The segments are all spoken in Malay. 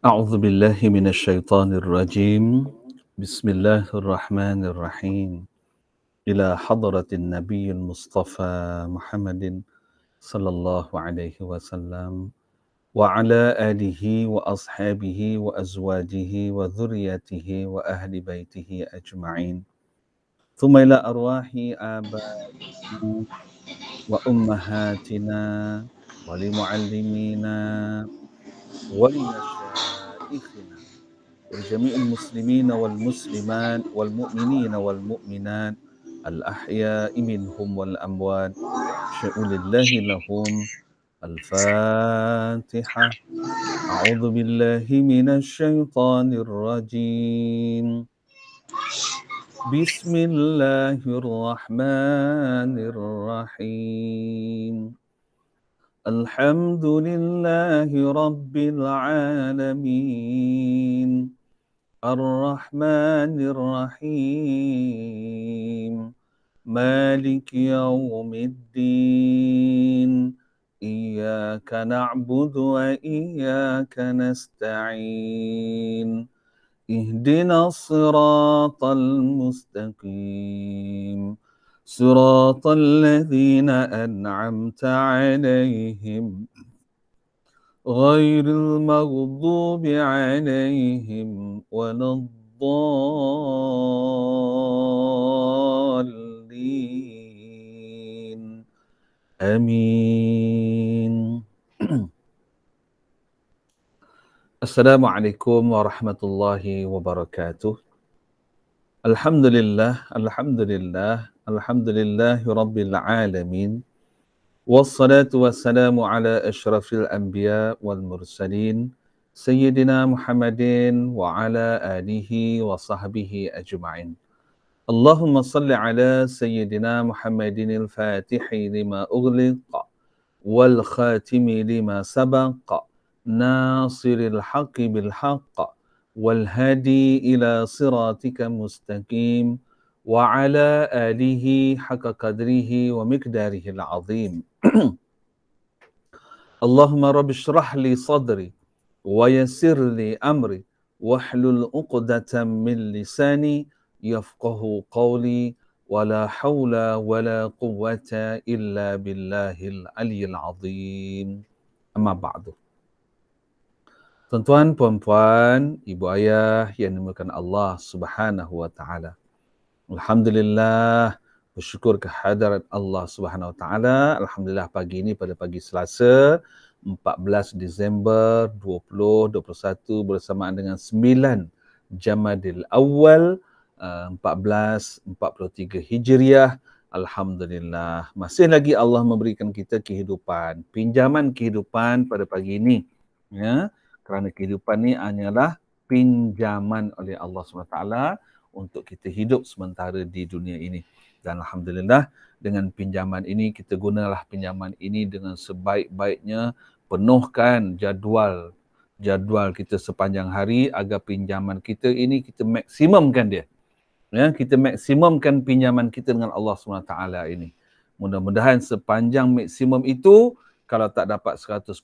أعوذ بالله من الشيطان الرجيم بسم الله الرحمن الرحيم إلى حضرة النبي المصطفى محمد صلى الله عليه وسلم وعلى آله وأصحابه وأزواجه وذريته وأهل بيته أجمعين ثم إلى أرواح آبائنا وأمهاتنا ولمعلمينا ولمشائخنا ولجميع المسلمين والمسلمات والمؤمنين والمؤمنات الأحياء منهم والأموات شاء لله لهم الفاتحة. أعوذ بالله من الشيطان الرجيم بسم الله الرحمن الرحيم الحمد لله رب العالمين الرحمن الرحيم مالك يوم الدين إياك نعبد وإياك نستعين اهدنا الصراط المستقيم صراط الذين أنعمت عليهم غير المغضوب عليهم ولا الضالين آمين. Assalamualaikum warahmatullahi wabarakatuh. Alhamdulillah, alhamdulillah, alhamdulillahi rabbil alamin. Wassalatu wassalamu ala asyrafil anbiya wal mursalin Sayyidina Muhammadin wa ala alihi wa sahbihi ajma'in. Allahumma salli ala Sayyidina Muhammadin al-fatihi lima ughliqa wal khatimi lima sabaqa nasiril haqqi bil haqq wal hadi ila siratika mustaqim wa ala alihi haqqa qadrihi wa miqdarihi al-azim. Allahumma rabbi shrah li sadri wa yassir li amri wahlul 'uqdatam min lisani yafqahu qawli wala haula wala quwwata illa billahil aliyyil azim. Amma ba'du. Tuan-tuan, puan-puan, ibu ayah yang dimuliakan Allah Subhanahu wa taala. Alhamdulillah, bersyukur kehadirat Allah Subhanahu wa taala. Alhamdulillah pagi ini pada pagi Selasa 14 Disember 2021 bersamaan dengan 9 Jamadil Awal 1443 Hijriah. Alhamdulillah, masih lagi Allah memberikan kita kehidupan, pinjaman kehidupan pada pagi ini. Ya, kerana kehidupan ni hanyalah pinjaman oleh Allah SWT untuk kita hidup sementara di dunia ini. Dan Alhamdulillah, dengan pinjaman ini, kita gunalah pinjaman ini dengan sebaik-baiknya, penuhkan jadual kita sepanjang hari agar pinjaman kita ini kita maksimumkan dia. Ya, kita maksimumkan pinjaman kita dengan Allah SWT ini. Mudah-mudahan sepanjang maksimum itu, kalau tak dapat 100%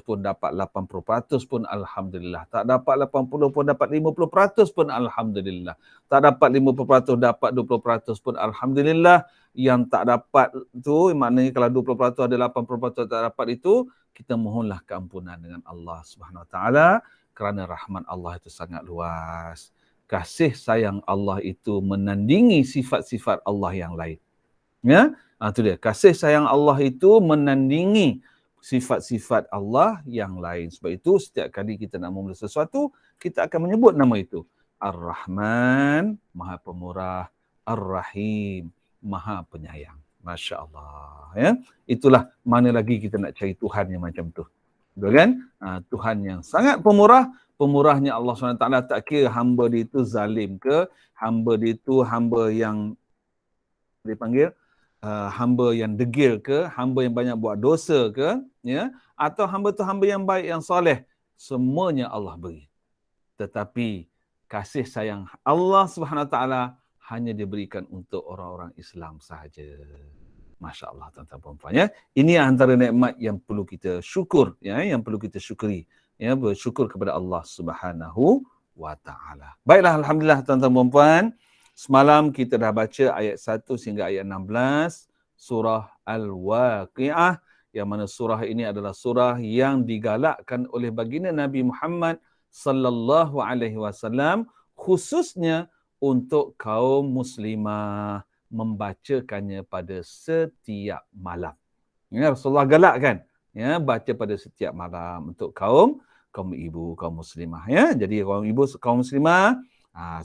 pun dapat 80% pun Alhamdulillah. Tak dapat 80% pun dapat 50% pun Alhamdulillah. Tak dapat 50% dapat 20% pun Alhamdulillah. Yang tak dapat tu, maknanya kalau 20% ada 80% tak dapat itu, kita mohonlah keampunan dengan Allah Subhanahu Wa Taala kerana rahmat Allah itu sangat luas. Kasih sayang Allah itu menandingi sifat-sifat Allah yang lain. Ya, itu dia. Kasih sayang Allah itu menandingi sifat-sifat Allah yang lain. Sebab itu setiap kali kita nak memulai sesuatu, kita akan menyebut nama itu. Ar-Rahman, Maha Pemurah. Ar-Rahim, Maha Penyayang. Masya Allah. Ya? Itulah mana lagi kita nak cari Tuhan yang macam tu. Betul kan? Tuhan yang sangat pemurah. Pemurahnya Allah SWT tak kira hamba dia itu zalim ke, hamba dia itu hamba yang dipanggil hamba yang degil ke, hamba yang banyak buat dosa ke, ya, atau hamba tu hamba yang baik, yang soleh, semuanya Allah beri. Tetapi kasih sayang Allah Subhanahu Wa Taala hanya diberikan untuk orang-orang Islam sahaja. Masya Allah, tuan-tuan dan puan-puan, ya. Ini antara nikmat yang perlu kita syukur, ya, yang perlu kita syukuri. ya, bersyukur kepada Allah Subhanahu wa taala. Baiklah, alhamdulillah tuan-tuan dan puan. Semalam kita dah baca ayat 1 hingga ayat 16 surah Al-Waqiah, yang mana surah ini adalah surah yang digalakkan oleh baginda Nabi Muhammad sallallahu alaihi wasallam khususnya untuk kaum muslimah membacakannya pada setiap malam. Ya, Rasulullah galakkan ya baca pada setiap malam untuk kaum ibu, kaum muslimah ya. Jadi kaum ibu, kaum muslimah,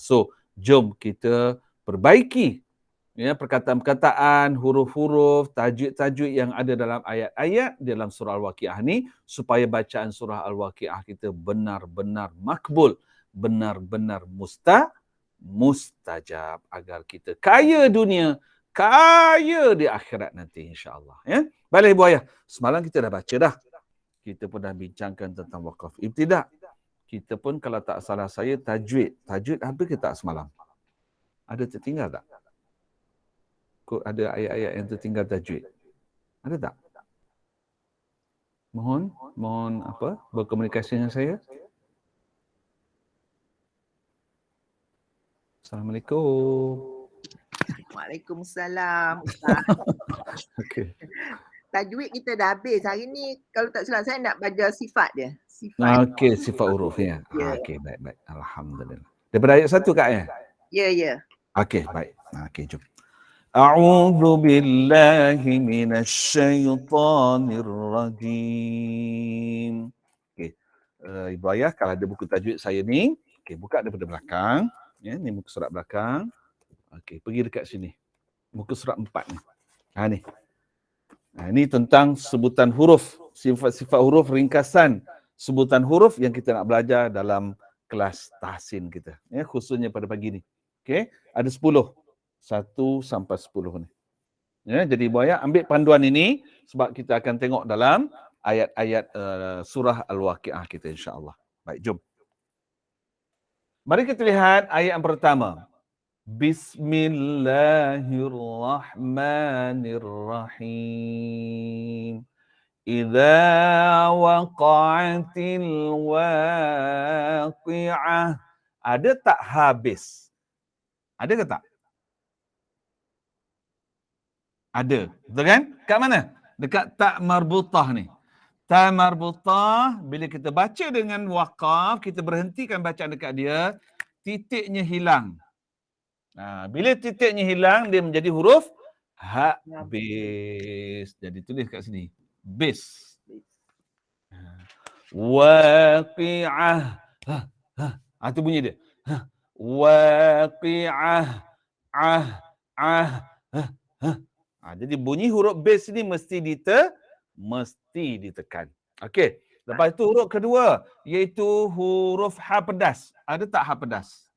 so jom kita perbaiki ya perkataan-perkataan, huruf-huruf, tajuk-tajuk yang ada dalam ayat-ayat dalam surah Al-Waqiah ni supaya bacaan surah Al-Waqiah kita benar-benar makbul, benar-benar mustajab agar kita kaya dunia, kaya di akhirat nanti insya-Allah ya. Baiklah ibu ayah, semalam kita dah baca dah. Kita pun dah bincangkan tentang wakaf ibtidak. Kita pun kalau tak salah saya tajwid. Tajwid habis ke tak semalam? Ada tertinggal tak? Kok ada ayat-ayat yang tertinggal tajwid? Ada tak? Mohon apa? Berkomunikasi dengan saya. Assalamualaikum. Waalaikumsalam. Okey. Tajwid kita dah habis. Hari ni kalau tak silap saya nak belajar sifat dia. Sifat. Okey, sifat huruf ya. Ya. Okey, baik. Alhamdulillah. Daripada ayat 1 Kak ya? Ya. Okey, baik. Okey, jom. A'udzu billahi minasyaitonir rajim. Okey. Ibu ayah kalau ada buku tajwid saya ni, okey, buka daripada belakang. Ya, ni muka surat belakang. Okey, pergi dekat sini. Muka surat 4 ni. Ni. Ini tentang sebutan huruf, sifat-sifat huruf, ringkasan sebutan huruf yang kita nak belajar dalam kelas tahsin kita. Ya, khususnya pada pagi ni. Okey, ada 10. 1 sampai 10 ni. Ya, jadi ibu ayah ambil panduan ini sebab kita akan tengok dalam ayat-ayat surah Al-Waqiah kita insya-Allah. Baik, jom. Mari kita lihat ayat yang pertama. Bismillahirrahmanirrahim. Idza waqa'atil waqi'ah. Ada tak habis? Ada ke tak? Ada. Betul kan? Kat mana? Dekat tak marbutah ni. Ta marbutah, bila kita baca dengan waqaf, kita berhentikan bacaan dekat dia, titiknya hilang. Bila titiknya hilang, dia menjadi huruf habis. Jadi tulis kat sini. Bis. Waqi'ah. Itu bunyi dia. Waqi'ah. Jadi bunyi huruf bis ni mesti ditekan. Okey. Lepas itu huruf kedua, iaitu huruf ha pedas. Ada tak ha pedas?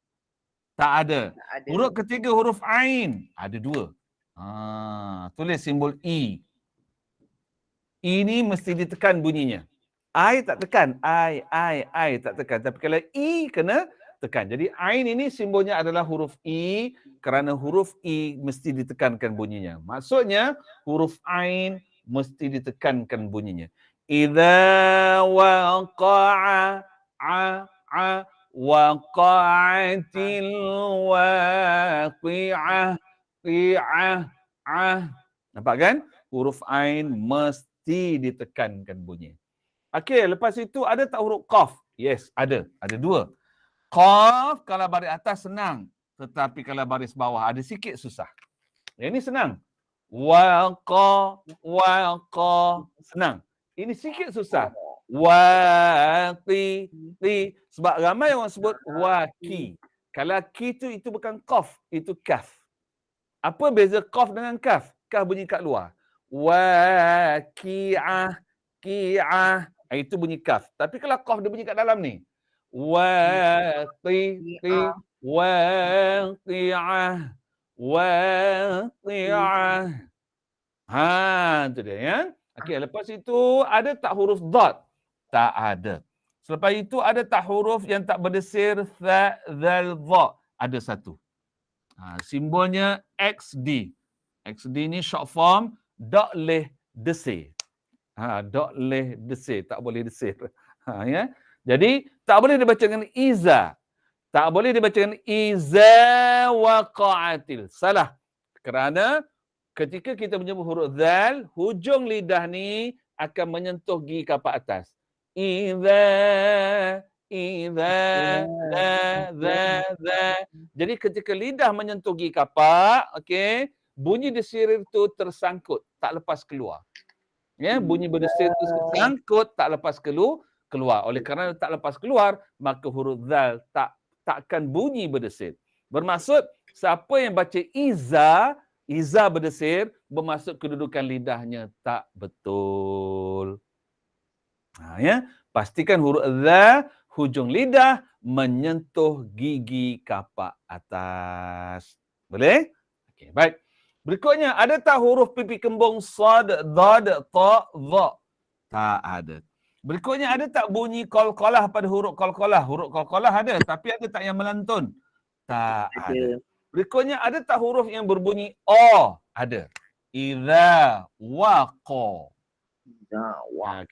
Tak ada. Huruf ketiga huruf ain. Ada 2. Tulis simbol I. I ni mesti ditekan bunyinya. I tak tekan. I tak tekan. Tapi kalau I kena tekan. Jadi ain ini simbolnya adalah huruf I kerana huruf I mesti ditekankan bunyinya. Maksudnya huruf ain mesti ditekankan bunyinya. Idza waqa'a waqa'atil waqi'ah nampak kan? Huruf ain mesti ditekankan bunyi. Okey, lepas itu ada tak huruf qaf? Yes, ada. Ada 2. Qaf kalau baris atas senang, tetapi kalau baris bawah ada sikit susah. Yang ini senang. Waqa senang. Ini sikit susah. Waqi sebab ramai orang sebut waqi. Kalau ki itu bukan qaf, itu kaf. Apa beza qaf dengan kaf? Kaf bunyi kat luar. Waqi'ah itu bunyi kaf. Tapi kalau qaf dia bunyi kat dalam ni. Waqi'ah. Itu dia ya. Okey, lepas itu ada tak huruf dad? Tak ada. Selepas itu ada tak huruf yang tak berdesir tha, zal, dha? Ada 1. Simbolnya XD. XD ni short form dok leh desir. Dok leh desir, tak boleh desir. Ya. Jadi tak boleh dibaca dengan iza. Tak boleh dibaca dengan iza waqa'atil. Salah. Kerana ketika kita menyebut huruf zal, hujung lidah ni akan menyentuh gigi kapak atas. Iza, za. Jadi ketika lidah menyentuh gigi kapak, okey, bunyi desir itu tersangkut, tak lepas keluar. Ya, bunyi berdesir itu tersangkut, tak lepas keluar. Oleh kerana tak lepas keluar, maka huruf zal takkan bunyi berdesir. Bermaksud siapa yang baca iza berdesir, bermaksud kedudukan lidahnya tak betul. Ya, pastikan huruf za hujung lidah menyentuh gigi kapak atas. Boleh? Okey, baik. Berikutnya, ada tak huruf pipi kembung sad, dad, ta, dha? Tak ada. Berikutnya, ada tak bunyi qalqalah pada huruf qalqalah? Huruf qalqalah ada, tapi ada tak yang melantun? Tak ada. Berikutnya, ada tak huruf yang berbunyi o? Ada. Idza waqa.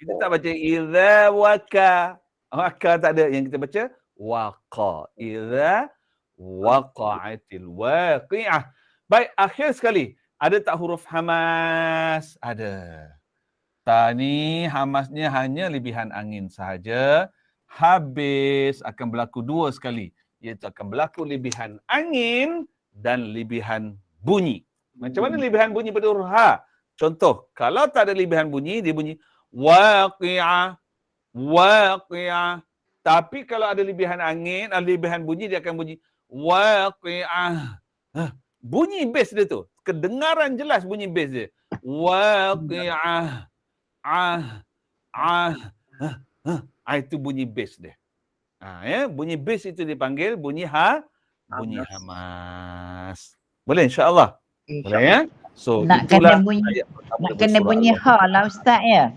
Kita tak baca idza waka. Waka tak ada. Yang kita baca waqa. Idza waqa'atil waqi'ah. Baik, akhir sekali. Ada tak huruf hamas? Ada. Ni hamasnya hanya lebihan angin sahaja. Habis akan berlaku dua sekali. Iaitu akan berlaku lebihan angin dan lebihan bunyi. Macam mana lebihan bunyi pada huruf ha? Contoh, kalau tak ada lebihan bunyi, dia bunyi waqi'ah, waqi'ah. Tapi kalau ada lebihan angin, ada lebihan bunyi, dia akan bunyi waqi'ah. Bunyi bass dia tu. Kedengaran jelas bunyi bass dia. Waqi'ah. Itu bunyi bass dia. Ya, bunyi bass itu dipanggil bunyi bunyi hamas. Boleh insya-Allah. Boleh ya? So nak itulah kena bunyi ha lah ustaz ya.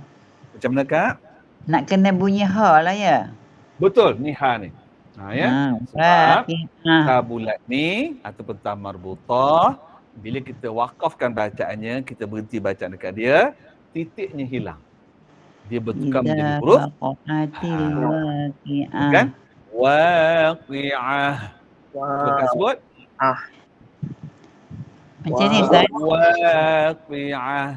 Macam mana Kak? Nak kena bunyi ha lah ya. Betul, ni ha ni. Ya. Sebab ta bulat ni ataupun ta marbutah, bila kita wakafkan bacaannya, kita berhenti bacaan dekat dia, titiknya hilang. Dia bertukar menjadi huruf kan? Waqi'ah. Kita sebut macam ni ustaz. Waqi'ah.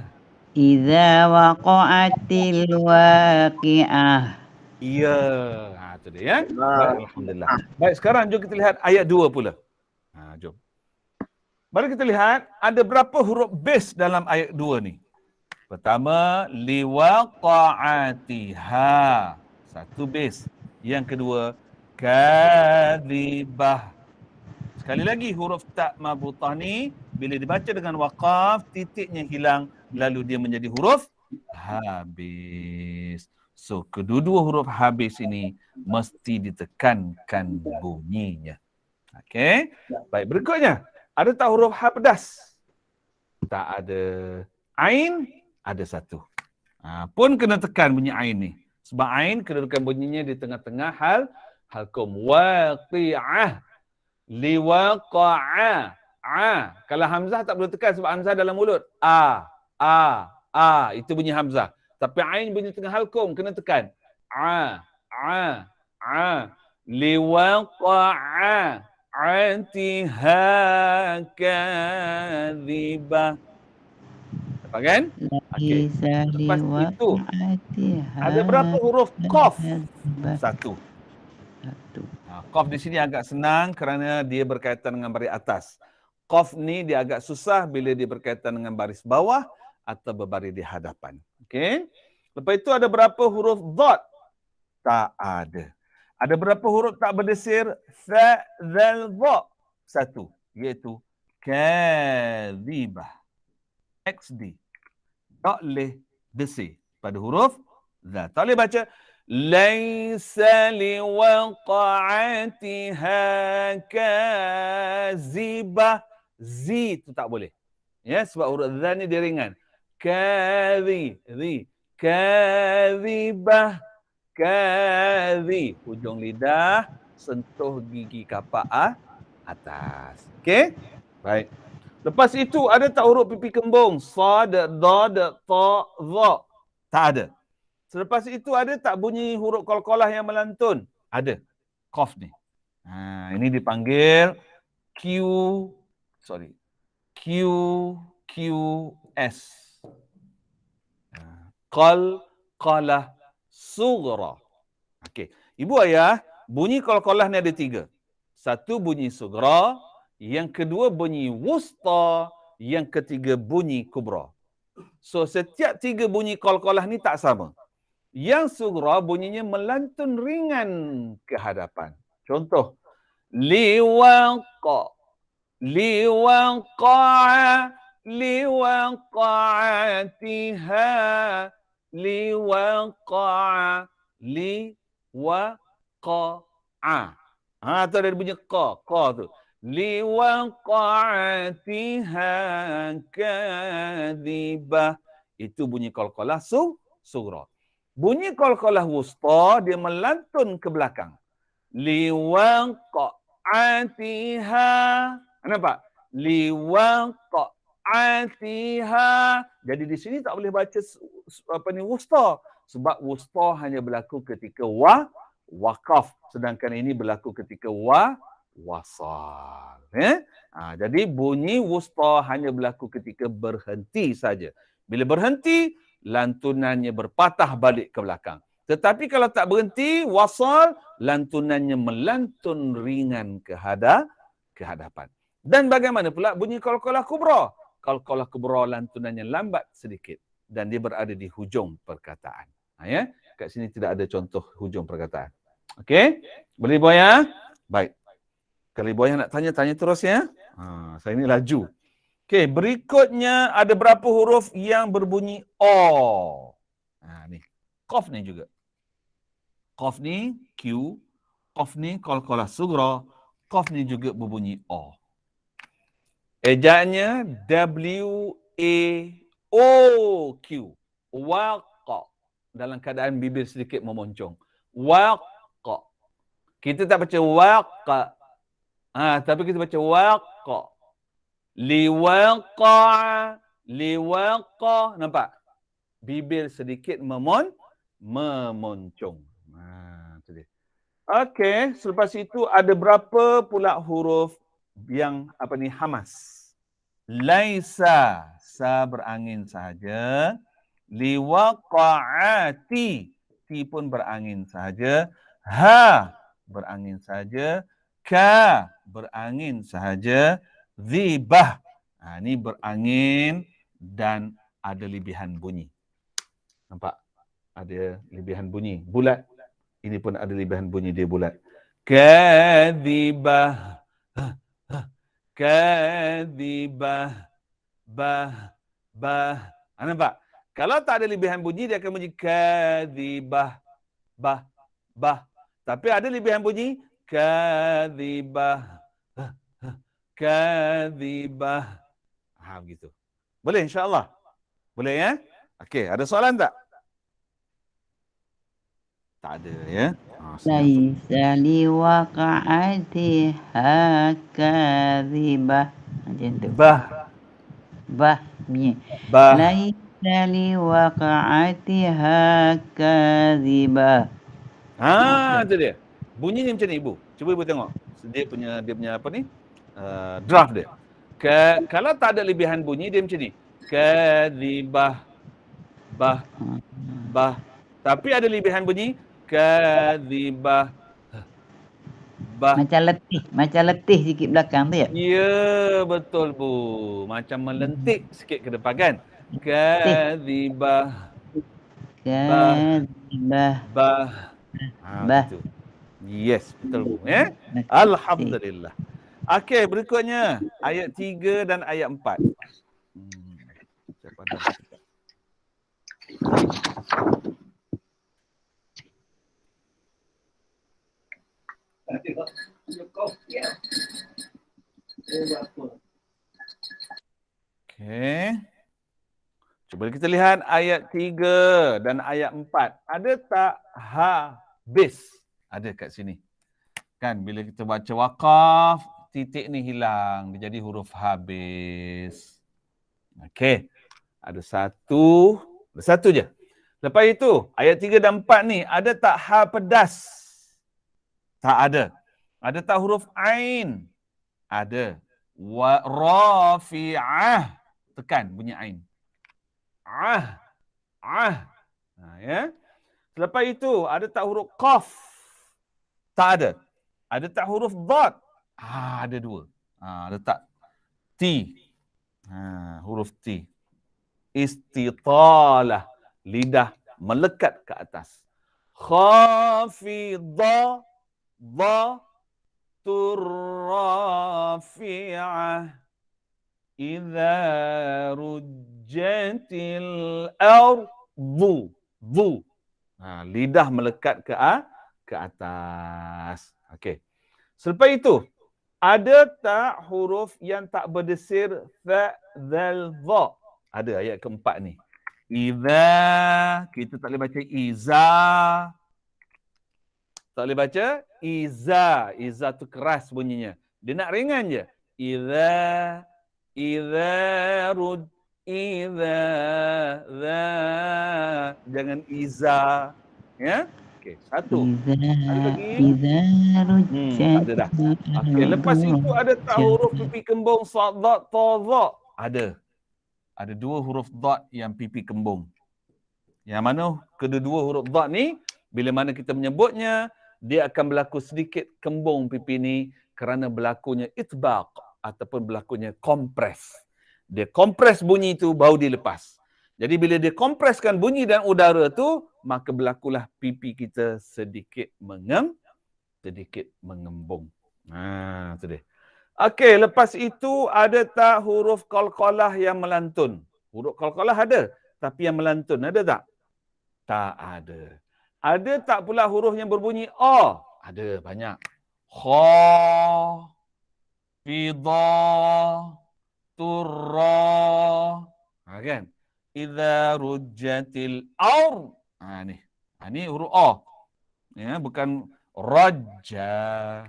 Idza waqa'atil waqi'ah. Ya, tu dia ya. Baik, alhamdulillah. Baik, sekarang jom kita lihat ayat 2 pula. Jom. Mari kita lihat ada berapa huruf base dalam ayat 2 ni. Pertama, liwaqa'atiha. Satu base. Yang kedua, kadhibah. Sekali lagi huruf ta marbutah ni bila dibaca dengan waqaf, titiknya hilang lalu dia menjadi huruf habis. So, kedua-dua huruf habis ini mesti ditekankan bunyinya. Okey. Baik, berikutnya. Ada tak huruf habdas? Tak ada. Ain ada satu. Pun kena tekan bunyi ain ni. Sebab ain kedudukan bunyinya di tengah-tengah halqum. Waqi'ah. Liwaqa'a. Kalau hamzah tak boleh tekan sebab hamzah dalam mulut. Itu bunyi hamzah. Tapi ain bunyi tengah halqum, kena tekan. Liwaqa'a atiha kadhibah. Apa kan? Okey. Lepas itu ada berapa huruf qaf? Satu. Qaf di sini agak senang kerana dia berkaitan dengan baris atas. Qaf ni dia agak susah bila dia berkaitan dengan baris bawah atau berbaris di hadapan. Okey. Lepas itu ada berapa huruf dhat? Tak ada. Ada berapa huruf tak berdesir? Tha, zal, dha. Satu. Iaitu kadhibah. XD. Tak boleh desir pada huruf dha. Tak boleh baca laisa liwaqa'atiha kazibah. Z tu tak boleh. Ya, sebab huruf dha ni dia ringan. Kadhibah. Kadhi. Hujung lidah sentuh gigi kapak atas. Okey? Baik. Lepas itu ada tak huruf pipi kembung? Sad, dad, ta, dha? Tak ada. Selepas itu ada tak bunyi huruf qalqalah yang melantun? Ada. Qaf ni. Ini dipanggil QQS. Qalqalah sughra. Okey. Ibu ayah, bunyi qalqalah ni ada 3. Satu bunyi sughra, yang kedua bunyi wusta, yang ketiga bunyi kubra. So setiap 3 bunyi qalqalah ni tak sama. Yang sughra bunyinya melantun ringan ke hadapan. Contoh, liwaqa, liwaqa'a, liwaqa'atiha, liwaqa'a, liwaqa'a. Tu ada bunyi qa tu. Liwaqa'atiha kadhibah. Itu bunyi qalqalah sughra. Bunyi qalqalah wusta dia melantun ke belakang. Liwaqa'atiha. Nampak? Liwaqa'atiha. Jadi di sini tak boleh baca wusta sebab wusta hanya berlaku ketika waqaf, sedangkan ini berlaku ketika wasal. Jadi bunyi wusta hanya berlaku ketika berhenti saja. Bila berhenti, lantunannya berpatah balik ke belakang. Tetapi kalau tak berhenti, wasal, lantunannya melantun ringan ke hadapan. Dan bagaimana pula bunyi qalqalah kubra? Qalqalah kubra lantunannya lambat sedikit dan dia berada di hujung perkataan. Kat sini tidak ada contoh hujung perkataan. Okey? Boleh ibu ayah? Baik. Kalau ibu ayah nak tanya terus ya. Saya ni laju. Okey, berikutnya ada berapa huruf yang berbunyi O? Ni. Qaf ni juga. Qaf ni Q, qaf ni qalqalah sughra, qaf ni juga berbunyi O. Ejaannya W-A-O-Q. Waqa. Dalam keadaan bibir sedikit memoncong. Waqa. Kita tak baca waqa. Tapi kita baca waqa. Liwaqa. Liwaqa. Nampak? Bibir sedikit memoncong. Itu dia. Okey, selepas itu ada berapa pula huruf yang hamas? Laisa, sa berangin sahaja. Liwaqa'ati, ti pun berangin sahaja. Ha berangin sahaja. Ka berangin sahaja. Zibah, ni berangin dan ada lebihan bunyi. Nampak? Ada lebihan bunyi. Bulat. Ini pun ada lebihan bunyi, dia bulat. Kadhibah. Kadhibah. Bah. Nampak? Kalau tak ada lebihan bunyi, dia akan bunyi kadhibah. Bah. Tapi ada lebihan bunyi. Kadhibah. Kadhibah. Begitu. Boleh insya-Allah? Boleh ya? Okey, ada soalan tak? Tak ada ya. Laisa liwaqa'atiha kadhibah. Macam tu. Bah bunyi. Laisa liwaqa'atiha kadhibah. Itu dia. Bunyi ni macam ni ibu. Cuba ibu tengok. Dia punya apa ni? Draft dia. Kalau tak ada lebihan bunyi dia macam ni. Kadhibah. Bah. Tapi ada lebihan bunyi. Kadhibah. Bah. Macam letih sikit belakang tu ya? Ya, betul bu. Macam melentik sikit ke depan kan? Kadhibah. Kadhibah. Bah. Betul. Yes, betul bu. Alhamdulillah. Okey, berikutnya ayat 3 dan ayat 4. Saya padam. Okey. Cuba kita lihat ayat 3 dan ayat 4. Ada tak habis? Ada kat sini. Kan bila kita baca waqaf, titik ni hilang. Dia jadi huruf habis. Okey. Ada satu je. Lepas itu, ayat 3 dan 4 ni, ada tak ha pedas? Tak ada. Ada tak huruf ain? Ada. Wa rafi'ah. Tekan bunyi ain. Ah. Ya. Selepas itu, ada tak huruf qaf? Tak ada. Ada tak huruf dad? Ada dua. Ada tak T? Huruf T. Istitalah. Lidah melekat ke atas. Khafidah. Rafi'ah. Idza rujjatil ardu. Lidah melekat ke atas. Okey. Selepas itu, ada tak huruf yang tak berdesir fa, zal, dha? Ada ayat keempat ni. Idza, kita tak boleh baca iza. Tak boleh baca iza. Iza tu keras bunyinya. Dia nak ringan je. Idza jangan iza. Ya? Okey, satu. Ada lagi? Tak ada dah. Okey, lepas itu ada tak huruf pipi kembung sad, dad, ta, dha? Ada. Ada dua huruf dad yang pipi kembung. Yang mana kedua-dua huruf dad ni, bila mana kita menyebutnya, dia akan berlaku sedikit kembung pipi ni kerana berlakunya itbaq ataupun berlakunya kompres. Dia kompres bunyi tu baru dilepas. Jadi bila dia kompreskan bunyi dan udara tu, maka berlakulah pipi kita sedikit mengembung. Tu dia. Okey, lepas itu ada tak huruf qalqalah yang melantun? Huruf qalqalah ada, tapi yang melantun ada tak? Tak ada. Ada tak pula huruf yang berbunyi A? Ada, banyak. Kha, Fidha, Turra. Kan? Idza rujjatil ard. Ni huruf A. Ya, bukan rajja.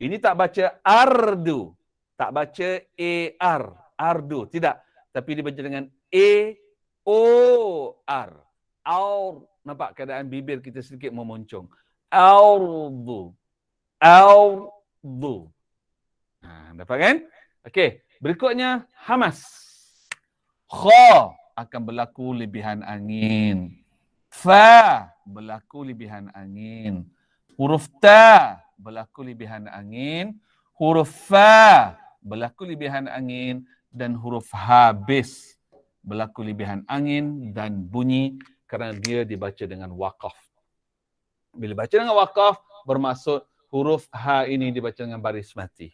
Ini tak baca ardu. Tak baca AR. Ardu. Tidak. Tapi dibaca dengan A-O-R. Aur. Nampak keadaan bibir kita sedikit memoncong. Ardu. Ardu. Dapat kan? Okey. Berikutnya, hamas. Kha akan berlaku lebihan angin. Fa berlaku lebihan angin. Huruf ta berlaku lebihan angin. Huruf fa berlaku lebihan angin. Dan huruf habis berlaku lebihan angin dan bunyi kerana dia dibaca dengan waqaf. Bila baca dengan waqaf, bermaksud huruf ha ini dibaca dengan baris mati.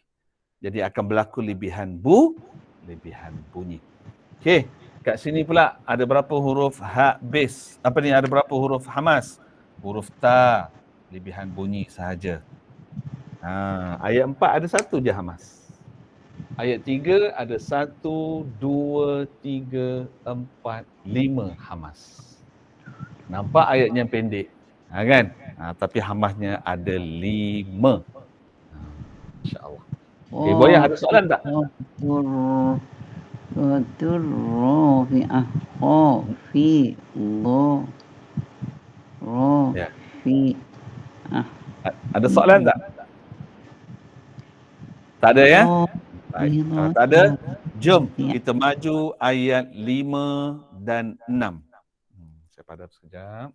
Jadi akan berlaku lebihan bunyi. Okey, kat sini pula ada berapa huruf habis? Ada berapa huruf hamas? Huruf ta, lebihan bunyi sahaja. Ayat 4 ada satu je hamas. Ayat 3 ada 1, 2, 3, 4, 5 hamas. Nampak ayatnya pendek. Kan? Tapi hamasnya ada 5. InsyaAllah. Okay, Boya ada soalan tak? Rafi'ah. Rafi'ah. Ada soalan tak? Tak ada ya? Baik. Kalau tak ada, jom kita maju ayat 5 dan 6. Saya padam sekejap.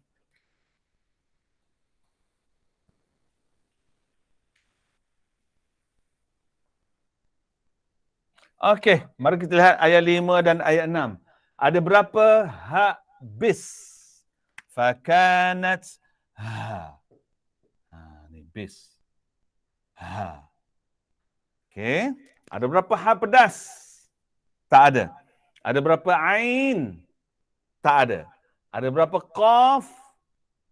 Okey, mari kita lihat ayat 5 dan ayat 6. Ada berapa ha bis? Fakanat ni bis. Okey. Ada berapa ha pedas? Tak ada. Ada berapa ain? Tak ada. Ada berapa qaf?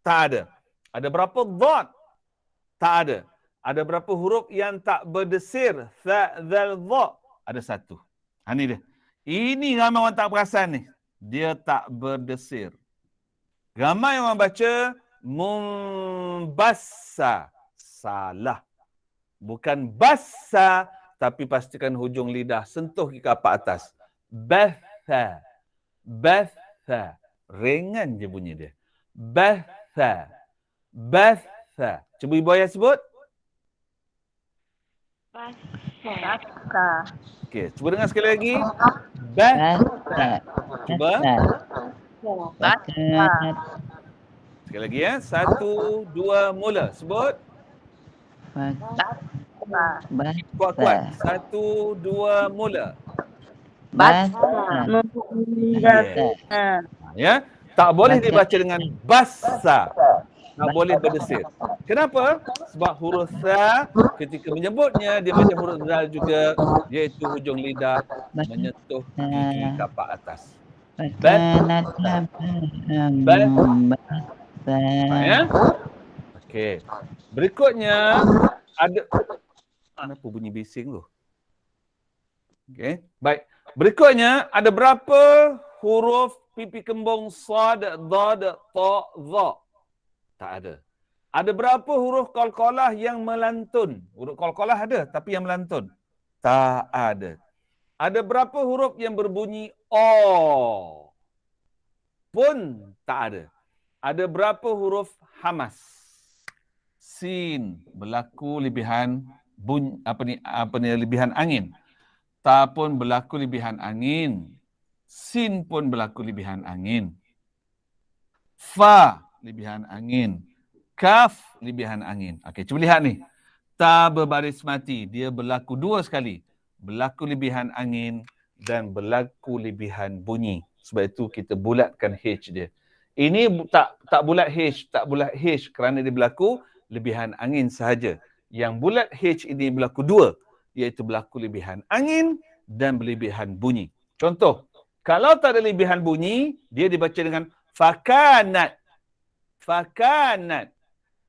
Tak ada. Ada berapa dad? Tak ada. Ada berapa huruf yang tak berdesir? Tha, zal, dha? Ada satu. Ini dia. Ini ramai orang tak perasan ni. Dia tak berdesir. Ramai orang baca mumbassa. Salah. Bukan bassa, tapi pastikan hujung lidah sentuh ke kapak atas. Batha. Batha. Ringan je bunyi dia. Batha. Batha. Cuba Ibu Ayah sebut. Basa. Okey, cuba dengar sekali lagi. Batha. Cuba. Bakat. Sekali lagi ya. 1, 2, mula. Sebut. Kuat-kuat. 1, 2, mula. Ya. Tak boleh dibaca dengan basa. Tak boleh berdesir. Kenapa? Sebab huruf sa ketika menyebutnya dia macam huruf zal juga, iaitu hujung lidah menyentuh gigi kapak atas. Ya. Okey. Berikutnya ada kenapa bunyi bising tu? Okey. Baik. Berikutnya ada berapa huruf pipi kembung sad, dad, ta, za? Tak ada. Ada berapa huruf qalqalah yang melantun? Huruf qalqalah ada tapi yang melantun? Tak ada. Ada berapa huruf yang berbunyi o? Pun tak ada. Ada berapa huruf hamas? Sin berlaku lebihan lebihan angin. Ta pun berlaku lebihan angin. Sin pun berlaku lebihan angin. Fa lebihan angin. Kaf lebihan angin. Okey, cuba lihat ni. Ta berbaris mati, dia berlaku 2 sekali. Berlaku lebihan angin dan berlaku lebihan bunyi. Sebab itu kita bulatkan H dia. Ini tak bulat H kerana dia berlaku lebihan angin sahaja. Yang bulat H ini berlaku 2, iaitu berlaku lebihan angin dan berlebihan bunyi. Contoh, kalau tak ada lebihan bunyi, dia dibaca dengan fakanat. Fakanat.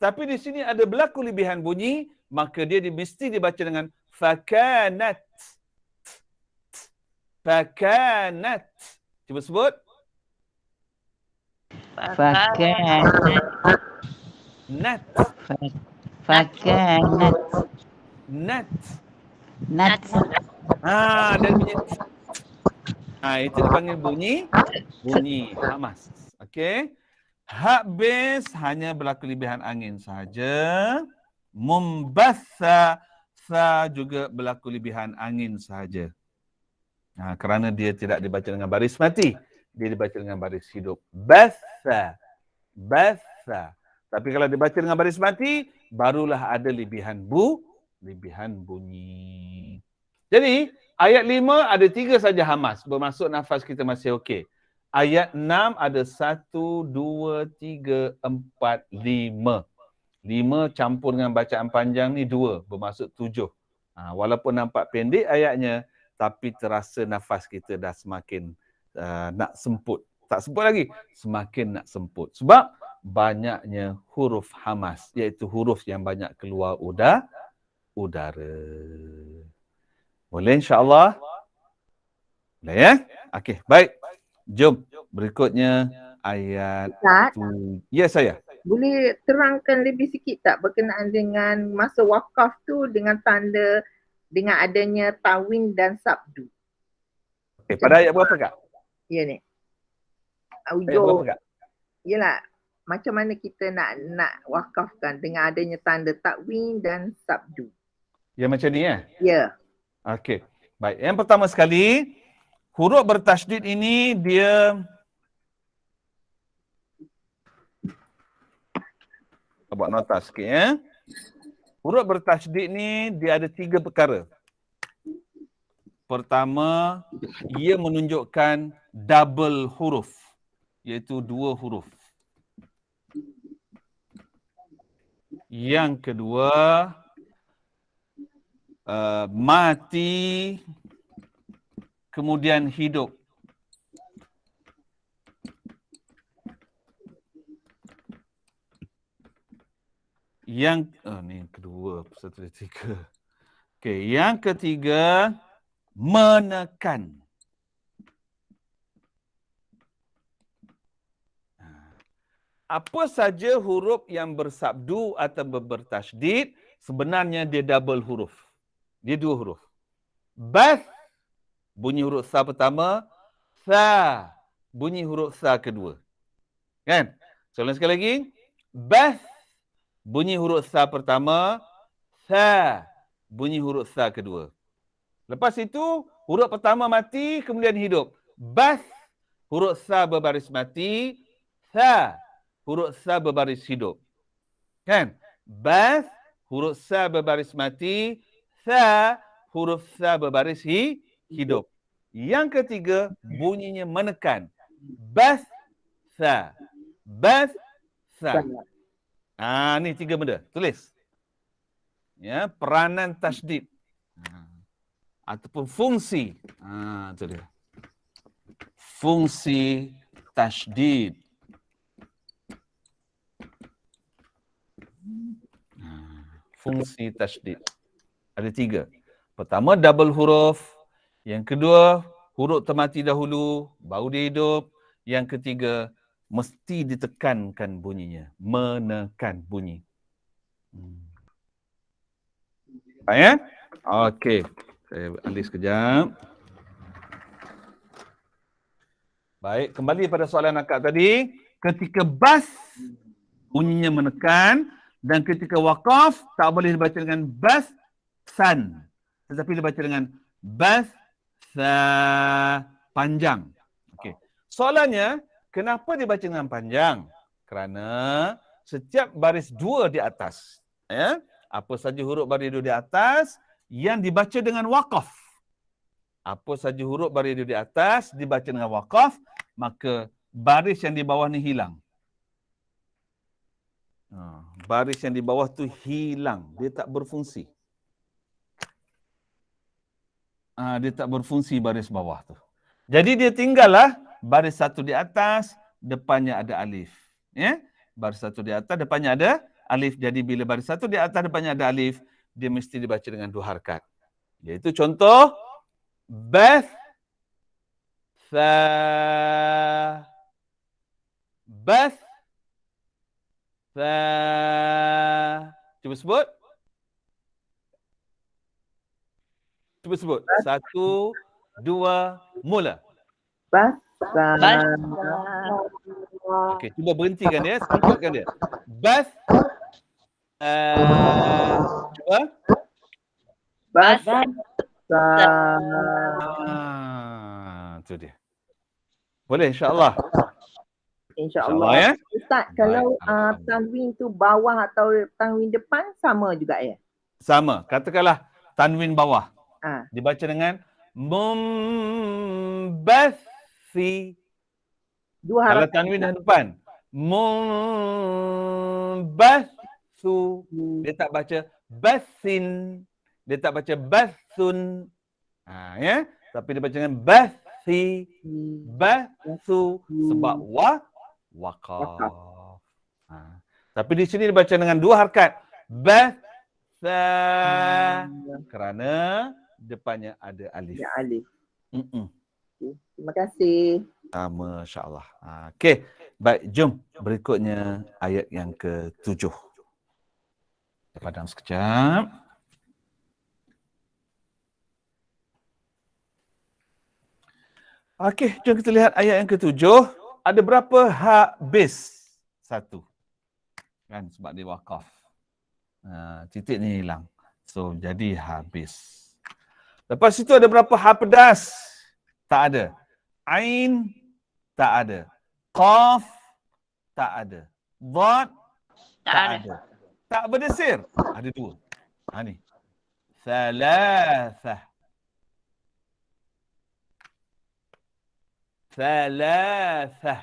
Tapi di sini ada berlaku lebihan bunyi, maka dia mesti dibaca dengan fakanat. Fakanat. Cuba sebut. Fakanat. Nat. Fakanat. Nat. Nat. Dan bunyi. Itu dipanggil bunyi hamas. Okey. Hak base hanya berlaku lebihan angin sahaja. Mumbassa sa juga berlaku lebihan angin sahaja. Kerana dia tidak dibaca dengan baris mati, dia dibaca dengan baris hidup. Bassa. Bassa. Tapi kalau dibaca dengan baris mati, barulah ada lebihan bunyi. Jadi, ayat 5 ada 3 saja hamas. Bermaksud nafas kita masih okey. Ayat 6 ada 1, 2, 3, 4, 5. 5 campur dengan bacaan panjang ni 2. Bermaksud 7. Walaupun nampak pendek ayatnya, tapi terasa nafas kita dah semakin nak semput. Tak semput lagi, semakin nak semput. Sebab banyaknya huruf hamas, iaitu huruf yang banyak keluar udara. Boleh insya-Allah? Boleh ya? Okey, baik. Jom berikutnya ayat tu. Ya saya. Boleh terangkan lebih sikit tak berkenaan dengan masa wakaf tu dengan tanda dengan adanya tawin dan sabdu? Okey, pada ayat berapa Kak? Ya ni. Ayat berapa Kak? Yalah, macam mana kita nak wakafkan dengan adanya tanda takwin dan sabdu. Yang macam ni ya? Ya. Okey. Baik, yang pertama sekali, huruf bertasydid ini dia buat nota sikit ya. Huruf bertasydid ni dia ada 3 perkara. Pertama, ia menunjukkan double huruf, iaitu 2 huruf. Yang kedua, mati kemudian hidup. Yang ni kedua, satu, tiga. Okey, yang ketiga menekan. Apa saja huruf yang bersabdu atau bertasydid, sebenarnya dia double huruf. Dia 2 huruf. Bath, bunyi huruf sa pertama. Sa, bunyi huruf sa kedua. Kan? Soalan sekali lagi. Bath bunyi huruf sa pertama, sa bunyi huruf sa kedua. Lepas itu huruf pertama mati kemudian hidup. Bath huruf sa berbaris mati, sa huruf sa berbaris hidup. Kan? Bath huruf sa berbaris mati, sa huruf sa berbaris hidup. Yang ketiga bunyinya menekan. Bath sa. Bath sa. Ni 3 benda. Tulis. Ya, peranan tasydid. Ataupun fungsi. Tu dia. Fungsi tasydid. Fungsi tasydid. Ada 3. Pertama, double huruf. Yang kedua, huruf termati dahulu, baru dia hidup. Yang ketiga, mesti ditekankan bunyinya. Menekan bunyi. Baik ya? Okey. Saya alih sekejap. Baik, kembali pada soalan akak tadi. Ketika bas, bunyinya menekan. Dan ketika waqaf, tak boleh dibaca dengan bas, san. Tetapi dibaca dengan bas, sa, panjang. Okey. Soalannya, kenapa dibaca dengan panjang? Kerana setiap baris 2 di atas. Ya? Apa saja huruf baris 2 di atas yang dibaca dengan waqaf. Apa saja huruf baris 2 di atas dibaca dengan waqaf, maka baris yang di bawah ni hilang. Baris yang di bawah tu hilang. Dia tak berfungsi. Dia tak berfungsi baris bawah tu. Jadi dia tinggallah baris 1 di atas, depannya ada alif. Ya? Baris 1 di atas, depannya ada alif. Jadi bila baris 1 di atas, depannya ada alif, dia mesti dibaca dengan 2 harakat. Iaitu contoh, bath, sa, bath, sa. Cuba sebut. Cuba sebut. 1, 2, mula. Bas. Okey, cuba berhentikan dia, sangkutkan dia. Bas. Cuba. Bas. Tu dia. Boleh insya-Allah. InsyaAllah. Ya. Ustaz, kalau tanwin tu bawah atau tanwin depan sama juga ya? Sama. Katakanlah tanwin bawah. Dibaca dengan mumbathi. 2 Kalau harakat. tanwin depan, mumbathu. Dia tak baca bathin. Dia tak baca bathun. Ya. Tapi dia baca dengan bathi, bathu. Sebab waqaf. Tapi di sini dibaca dengan 2 harakat. Batha. Kerana depannya ada alif. Ya, alif. Okay. Terima kasih. Sama, insya-Allah. Okey. Baik, jom berikutnya ayat yang ke-7. Padam sekejap. Okey, jom kita lihat ayat yang ke-7. Ada berapa habis? 1. Kan sebab dia waqaf. Titik ni hilang. So, jadi habis. Lepas itu ada berapa hapedas? Tak ada. Ain tak ada. Qaf tak ada. Dad tak ada. Tak berdesir. Ada 2. Ni. Thalathah. Thalathah.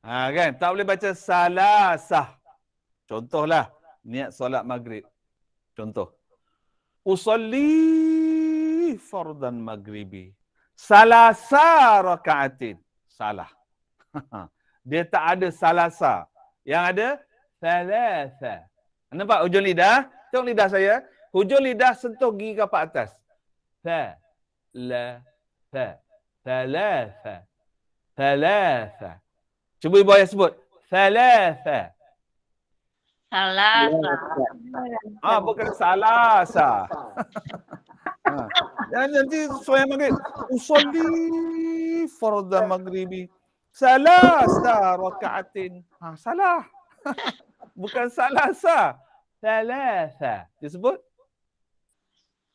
Kan? Tak boleh baca salasah. Contohlah. Niat solat maghrib. Contoh. Usalli fardan maghribi. Salasa raka'atin. Salah. Dia tak ada salasa. Yang ada thalatha. Nampak hujung lidah? Tengok lidah saya. Hujung lidah sentuh gigi kapak atas. Thalatha. Thalatha. Thalatha. Cuba ibu ayah sebut. Thalatha. Salasa. Bukan salasa. Dan nanti soal maghrib. Usolli fardan maghribi. Salasa raka'atin. Salah. Bukan salasa. Salasa. Disebut?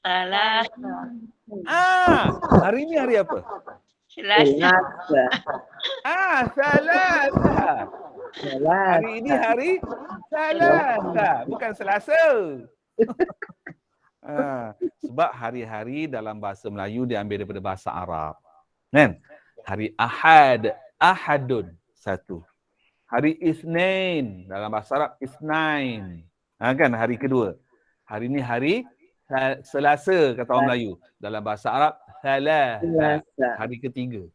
Salah. Hari ni hari apa? Selasa. Salasa. Hari ini hari Salasa, bukan Selasa. Sebab hari-hari dalam bahasa Melayu diambil daripada bahasa Arab. Kan? Hari Ahad, Ahadun, satu. Hari Isnin, dalam bahasa Arab, Isnain. Kan hari kedua. Hari ini hari Selasa, kata orang Melayu. Dalam bahasa Arab, Thalatha, hari ketiga.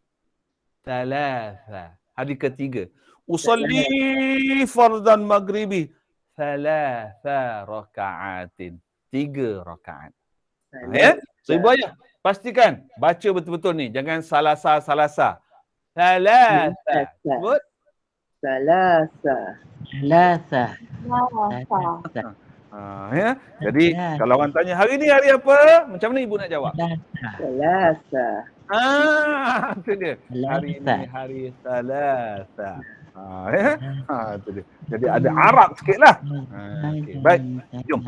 Thalatha, hari ketiga. Usalli fardan maghribi thalatha raka'atin. 3 rakaat. Ya? So ibu ayah, pastikan baca betul-betul ni. Jangan salasa. Thalatha. Sebut. Salasa. Ya. Jadi kalau orang tanya hari ni hari apa? Macam mana ibu nak jawab? Salasa. Itu dia. Hari ini hari Salasa. Ya. Itu dia. Jadi ada Arab sikitlah. Okay. Baik. Jom.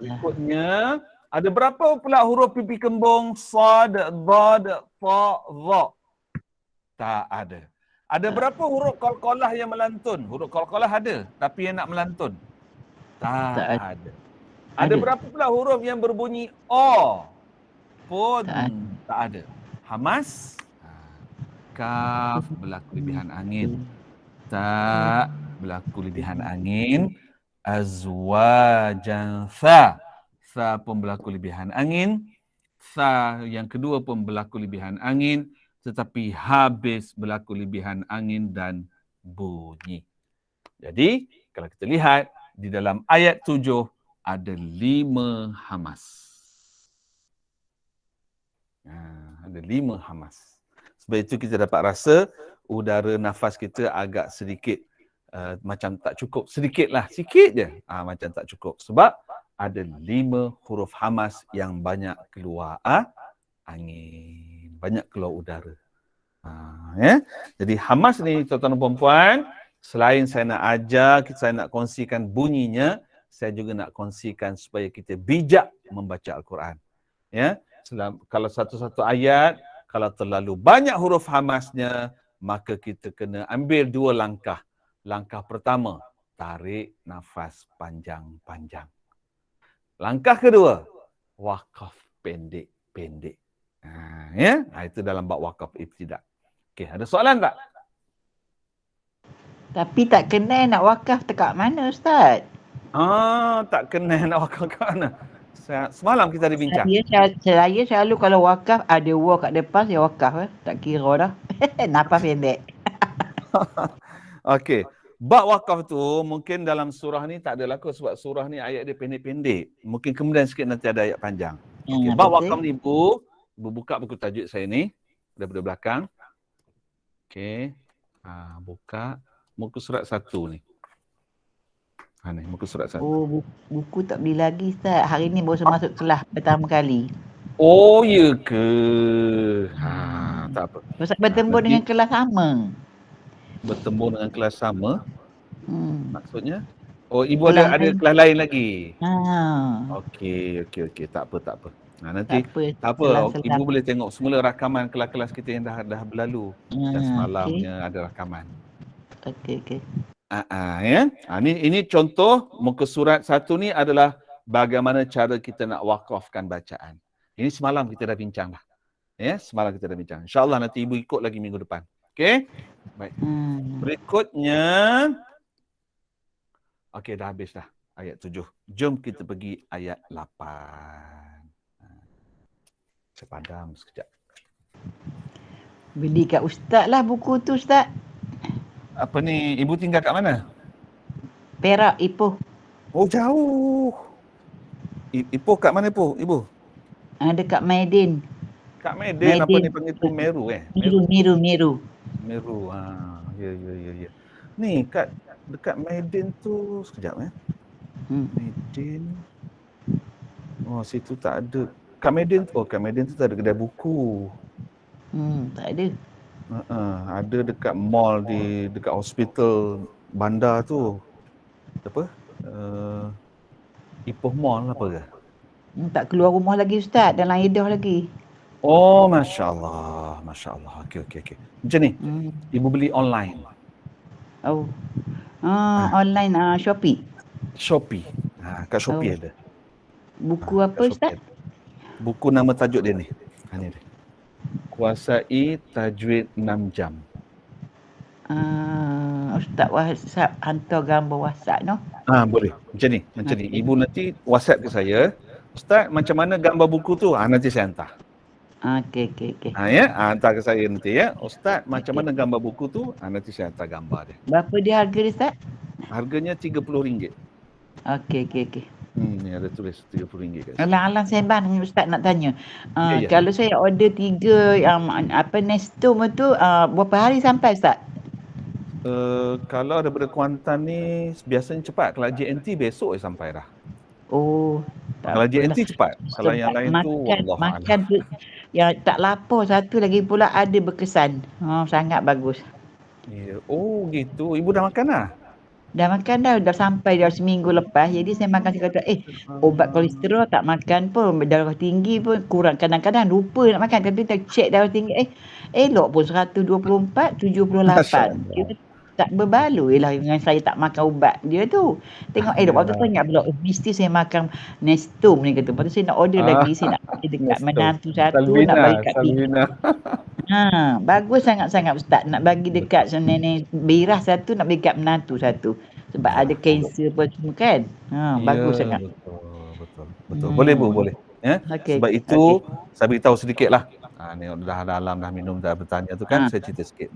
Berikutnya, ada berapa pula huruf pipi kembung? Sad, dad, ta, dha? Tak ada. Ada berapa huruf qalqalah yang melantun? Huruf qalqalah ada, tapi yang nak melantun? Tak ada. Ada berapa pula huruf yang berbunyi O? Pun tak ada. Hamas, kaf berlaku lebihan angin. Tak berlaku lebihan angin. Azwajan, sa pun berlaku lebihan angin. Sa yang kedua pun berlaku lebihan angin. Tetapi habis berlaku lebihan angin dan bunyi. Jadi, kalau kita lihat, di dalam ayat 7 ada 5 hamas. Ada 5 hamas. Sebab itu kita dapat rasa udara nafas kita agak sedikit macam tak cukup. Sedikit je. Macam tak cukup. Sebab ada 5 huruf hamas yang banyak keluar angin. Banyak keluar udara. Ya? Jadi hamas ni tuan-tuan dan puan-puan, selain saya nak ajar, saya nak kongsikan bunyinya, saya juga nak kongsikan supaya kita bijak membaca Al-Quran. Ya, kalau satu-satu ayat, kalau terlalu banyak huruf hamasnya, maka kita kena ambil 2 langkah. Langkah pertama, tarik nafas panjang-panjang. Langkah kedua, wakaf pendek-pendek. Ya, itu dalam bab wakaf ibtidak. Okey, ada soalan tak? Tapi tak kenal nak wakaf dekat mana, Ustaz? Tak kenal nak wakaf kat mana. Semalam kita ada bincang. Saya selalu kalau wakaf ada wa kat depan, saya wakaf. Tak kira dah. Nafas pendek. Okey. Bab wakaf tu mungkin dalam surah ni tak ada laku sebab surah ni ayat dia pendek-pendek. Mungkin kemudian sikit nanti ada ayat panjang. Okey, bab wakaf ni ibu buka buku tajuk saya ni daripada belakang. Okey. Buka muka surat 1 ni. Ni muka surat 1. Oh, buku tak beli lagi, Ustaz. Hari ni baru masuk kelas pertama kali. Oh, ya ke? Tak apa. Ustaz bertembur dengan kelas sama. Bertembur dengan kelas sama? Maksudnya? Oh, ibu ada kelas lain lagi? Okey. Tak apa. Nanti tak apa. Ibu boleh tengok semula rakaman kelas-kelas kita yang dah berlalu. Dan semalamnya ada rakaman. Okey. Ya. Ini contoh muka surat 1 ni adalah bagaimana cara kita nak wakafkan bacaan. Ini semalam kita dah bincang dah. Ya, semalam kita dah bincang. InsyaAllah nanti ibu ikut lagi minggu depan. Okey? Baik. Berikutnya. Okey, dah habis dah ayat 7. Jom kita pergi ayat 8. Saya padam sekejap. Beli kat Ustaz lah buku tu, Ustaz. Apa ni, ibu tinggal kat mana? Perak, Ipoh. Oh, jauh. Ipoh kat mana Ipoh, ibu? Dekat Maidin. Kat Maidin, apa ni panggil tu, Meru Meru. Meru, ya. Ni dekat Maidin tu, sekejap Maidin. Oh, situ tak ada. Kat Maidin tu tak ada kedai buku. Tak ada. Ada dekat mall dekat hospital bandar tu. Apa? Ipoh Mall apa ke? Tak keluar rumah lagi Ustaz, dalam edah lagi. Oh, Masya Allah. Masya Allah. Okey. Macam ni, ibu beli online. Oh. Online Shopee. Shopee. Kat Shopee ada. Buku apa Ustaz? Buku nama tajuk dia ni. Ni dia. Kuasai Tajwid 6 jam. Ustaz WhatsApp hantar gambar WhatsApp no. Boleh. Macam ni. Ibu nanti WhatsApp ke saya. Ustaz, macam mana gambar buku tu? Nanti saya hantar. Okey. Hantar ke saya nanti ya. Ustaz, macam mana gambar buku tu? Nanti saya hantar gambar dia. Berapa dia harga dia Ustaz? Harganya RM30. Okey. Ni ada tulis RM30 kat sini. Alang-alang saya bang Ustaz nak tanya. Ya. Kalau saya order 3 yang Nestum tu berapa hari sampai Ustaz? Kalau daripada Kuantan ni biasanya cepat. Kalau JNT besok sampai dah. Oh, kalau JNT cepat. Kalau yang lain tu makan tu yang tak lapar, satu lagi pula ada berkesan. Sangat bagus. Ya. Oh gitu. Ibu dah makan dah? Dah makan dah sampai dah seminggu lepas. Jadi saya makan, saya kata obat kolesterol tak makan pun, darah tinggi pun kurang, kadang-kadang lupa nak makan, tapi kita cek darah tinggi elok pun 124, 78. Kita tak berbaloi lah dengan saya tak makan ubat dia tu. Tengok waktu tu ingat pula mesti saya makan Nestum ni kata. Lepas tu saya nak order lagi, saya nak bagi dekat menantu satu, nak bagi kat Salvina. Bagus sangat-sangat Ustaz. Nak bagi dekat nenek Birah satu, nak bagi kat menantu satu. Sebab ada kanser apa semua kan. Bagus sangat. Betul. Boleh Bu, boleh. Ya. Okay. Sebab itu saya beritahu sedikit lah. Ni dah dalam dah minum dah bertanya tu kan, saya cerita sikit.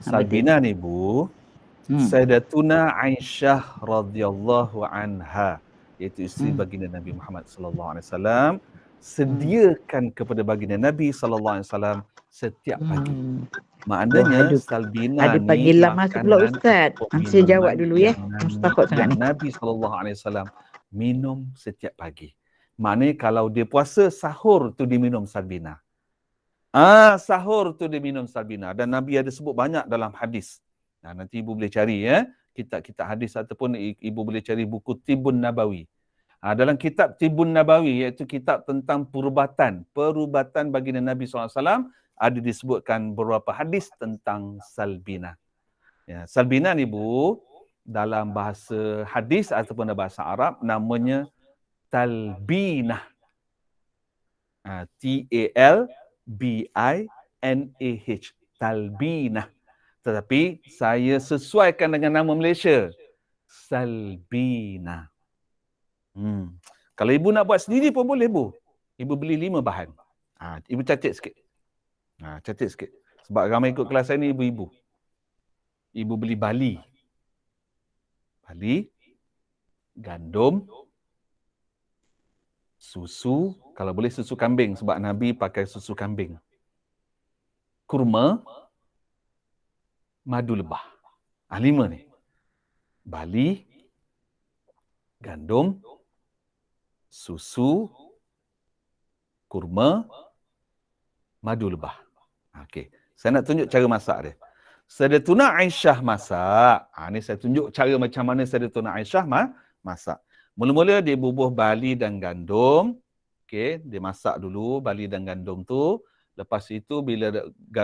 Salvina ni Bu, Sayyidatuna Aisyah radhiyallahu anha, iaitu isteri baginda Nabi Muhammad sallallahu alaihi wasallam, sediakan kepada baginda Nabi sallallahu alaihi wasallam setiap pagi. Maknanya Salvina ada ni panggilan masuk pula Ustaz. Saya jawab dulu ya. Mustahak sangat ni. Nabi sallallahu alaihi wasallam minum setiap pagi. Maknanya kalau dia puasa, sahur tu diminum Salvina. Sahur tu diminum Salvina. Dan Nabi ada sebut banyak dalam hadis. Nanti ibu boleh cari ya. Kitab hadis ataupun ibu boleh cari buku Tibun Nabawi. Dalam kitab Tibun Nabawi, iaitu kitab tentang perubatan baginda Nabi SAW, ada disebutkan beberapa hadis tentang Salvina. Ya, Salvina ni Bu, dalam bahasa hadis ataupun bahasa Arab namanya talbinah. Talbinah. Talbinah. Tetapi saya sesuaikan dengan nama Malaysia. Salbina. Kalau ibu nak buat sendiri pun boleh Bu. Ibu beli 5 bahan. Ibu catat sikit. Catat sikit. Sebab ramai ikut kelas saya ni ibu-ibu. Ibu beli bali. Gandum, susu, kalau boleh susu kambing sebab Nabi pakai susu kambing. Kurma, madu lebah. 5 ni. Bali, gandum, susu, kurma, madu lebah. Okey. Saya nak tunjuk cara masak dia. Sayyidatuna Aisyah masak. Ni saya tunjuk cara macam mana Sayyidatuna Aisyah masak. Mula-mula dia bubuh bali dan gandum. Okey, dia masak dulu bali dan gandum tu. Lepas itu bila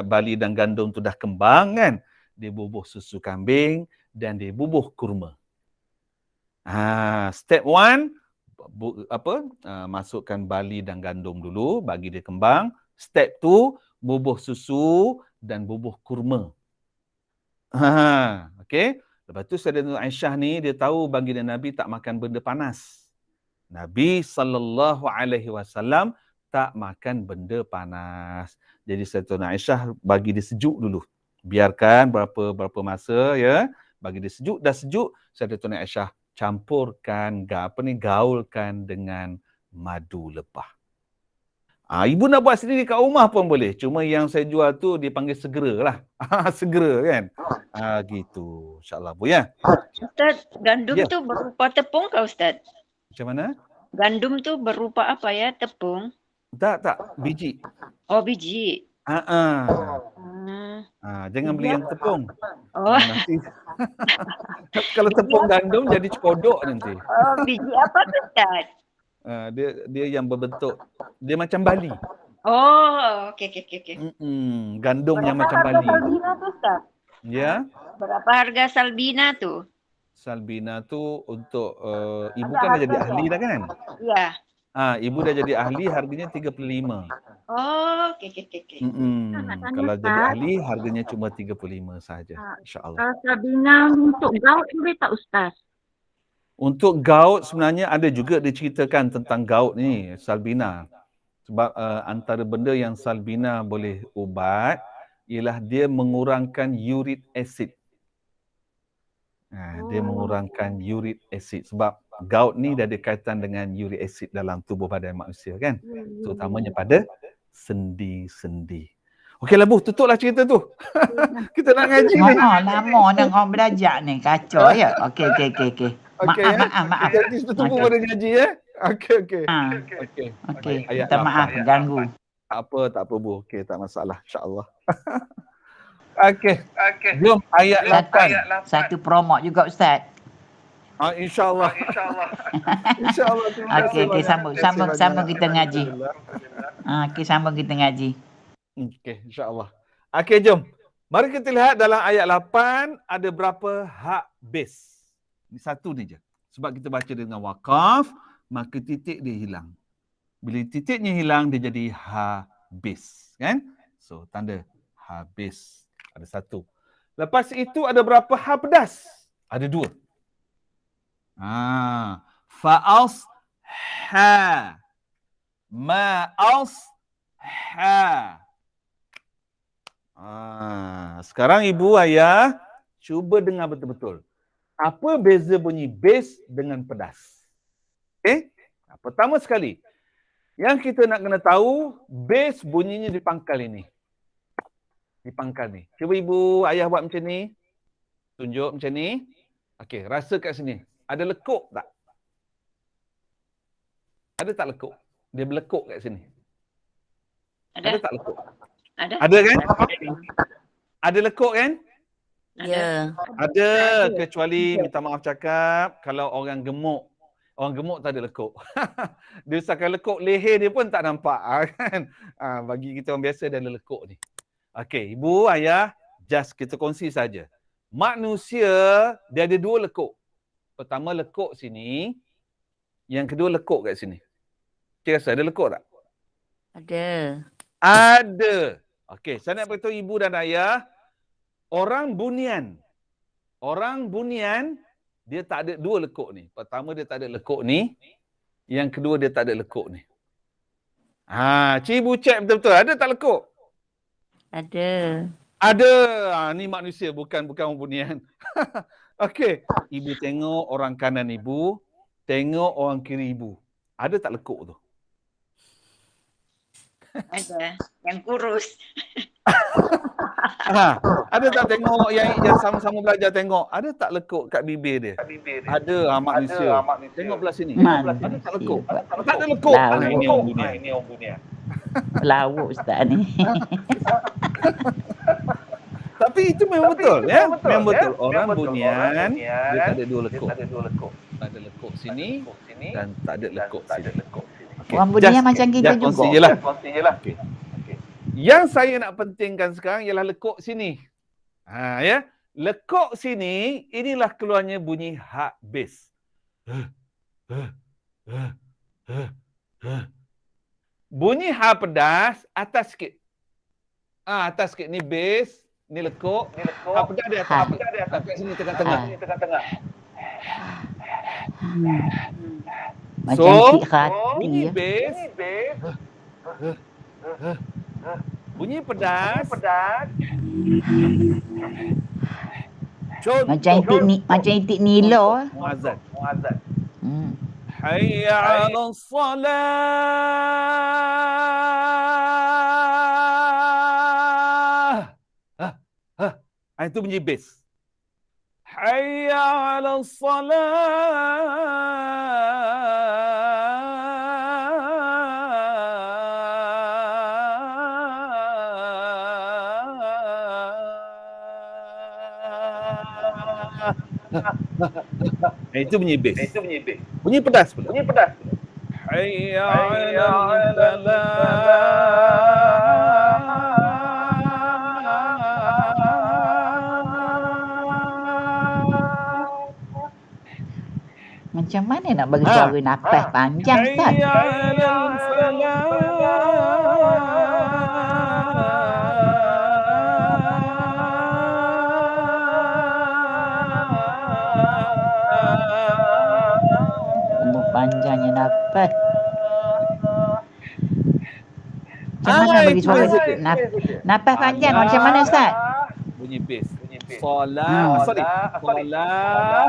bali dan gandum tu dah kembang kan, dia bubuh susu kambing dan dia bubuh kurma. Step 1 masukkan bali dan gandum dulu bagi dia kembang. Step 2 bubuh susu dan bubuh kurma. Okey. Lepas tu Sayyidatuna Aisyah ni dia tahu baginda Nabi tak makan benda panas. Nabi sallallahu alaihi wasallam tak makan benda panas. Jadi Sayyidatuna Aisyah bagi dia sejuk dulu. Biarkan berapa masa ya, bagi dia sejuk, dah sejuk Sayyidatuna Aisyah campurkan gaulkan dengan madu lebah. Ibu nak buat sendiri kat rumah pun boleh. Cuma yang saya jual tu dipanggil segera lah. Segera kan. Gitu. InsyaAllah Bu ya. Ustaz, gandum tu berupa tepung ke Ustaz? Macam mana? Gandum tu berupa apa ya? Tepung? Tak. Biji. Oh, biji. Ah, jangan beli yang tepung. Oh, Nanti kalau tepung gandum jadi cekodok nanti. oh, biji apa tu Ustaz? Dia yang berbentuk, dia macam bali. Oh, okey. Gandum yang Berapa macam harga bali. Salbina tu Ustaz? Ya. Berapa harga Salbina tu? Salbina tu untuk ibu kan dah jadi ahli dah kan? Ya. Ibu dah jadi ahli, harganya 35. Oh, okey. Kalau jadi ahli harganya cuma 35 saja, insya-Allah. Sabina untuk gout boleh tak Ustaz? Untuk gout sebenarnya ada juga diceritakan tentang gout ni, Salbina. Sebab antara benda yang Salbina boleh ubat ialah dia mengurangkan uric acid. Dia mengurangkan uric acid sebab gout ni dah ada kaitan dengan uric acid dalam tubuh badan manusia kan. Terutamanya pada sendi-sendi. Okeylah Bu, tutuplah cerita tu. Kita nak ngaji ni. Lama dah orang belajar ni. Kacau ya. Okey. Maaf. Jadi kita tunggu pada ngaji ya. Okey. Okey. Ayat Minta maaf ganggu. Tak apa Bu. Okey, tak masalah insya-Allah. Okey. Jom ayat 8. Satu promote juga Ustaz. InsyaAllah. InsyaAllah. Okey, sambung kita ngaji. Sambung kita ngaji. Okey, insyaAllah. Okey, jom. Mari kita lihat dalam ayat 8 ada berapa hak base. Ini satu ni je. Sebab kita baca dengan wakaf, maka titik dia hilang. Bila titiknya hilang, dia jadi habis. Kan? So, tanda habis. Ada satu. Lepas itu ada berapa ha pedas? Ada dua. Fa'als ha. Ma'als ha. Sekarang ibu ayah cuba dengar betul-betul. Apa beza bunyi base dengan pedas? Okey? Pertama sekali, yang kita nak kena tahu, base bunyinya di pangkal ini. Di pangkal ni. Cuba ibu ayah buat macam ni. Tunjuk macam ni. Okey, rasa kat sini. Ada lekuk tak? Ada tak lekuk? Dia berlekuk kat sini. Ada tak lekuk? Ada kan? Ada lekuk kan? Ya. Ada, kecuali minta maaf cakap kalau orang gemuk. Orang gemuk tak ada lekuk. Dia usahakan lekuk leher dia pun tak nampak kan. Bagi kita orang biasa dia ada lekuk ni. Okey, ibu, ayah, just kita kongsi saja. Manusia dia ada dua lekuk. Pertama lekuk sini, yang kedua lekuk kat sini. Cik rasa ada lekuk tak? Ada. Okey, saya nak beritahu ibu dan ayah, orang bunian dia tak ada dua lekuk ni. Pertama dia tak ada lekuk ni, yang kedua dia tak ada lekuk ni. Cik ibu cek betul-betul, ada tak lekuk? Ada. Ni manusia, bukan orang bunian. Okey, ibu tengok orang kanan ibu, tengok orang kiri ibu. Ada tak lekuk tu? Ada. Yang kurus. Ada tak tengok yang sama-sama belajar tengok? Ada tak lekuk kat bibir dia? Ada manusia. Tengok belah sini. Ada tak lekuk? Tak ada lekuk. Ini orang bunian. Pelawuk Ustaz ni. Tapi itu memang betul ya. Memang betul. Orang bunian dia tak ada dua lekuk. Tak ada lekuk sini dan tak ada lekuk sini. Okay. Orang bunian macam kita juga. Kongsi je lah. Okay. Yang saya nak pentingkan sekarang ialah lekuk sini. Ya. Lekuk sini, inilah keluarnya bunyi hak base. Bunyi ha pedas atas sikit. Atas sikit ni base, ni lekuk. Ha pedas dia atas. Kat sini tengah-tengah. Macam cik hati bunyi ya. base. Bunyi pedas. Macam itik Nilo. Muazzan. حي على الصلاة. Itu bunyi bass. حي على Itu bunyi bass. Bunyi pedas pula. Hayya 'alal Macam mana nak bagi suara nafas panjang, Ustaz? Hayya 'alal Sambung panjangnya nafas. Macam mana nak bagi suara nafas panjang macam mana, Ustaz? Bunyi bass. Solah, solah.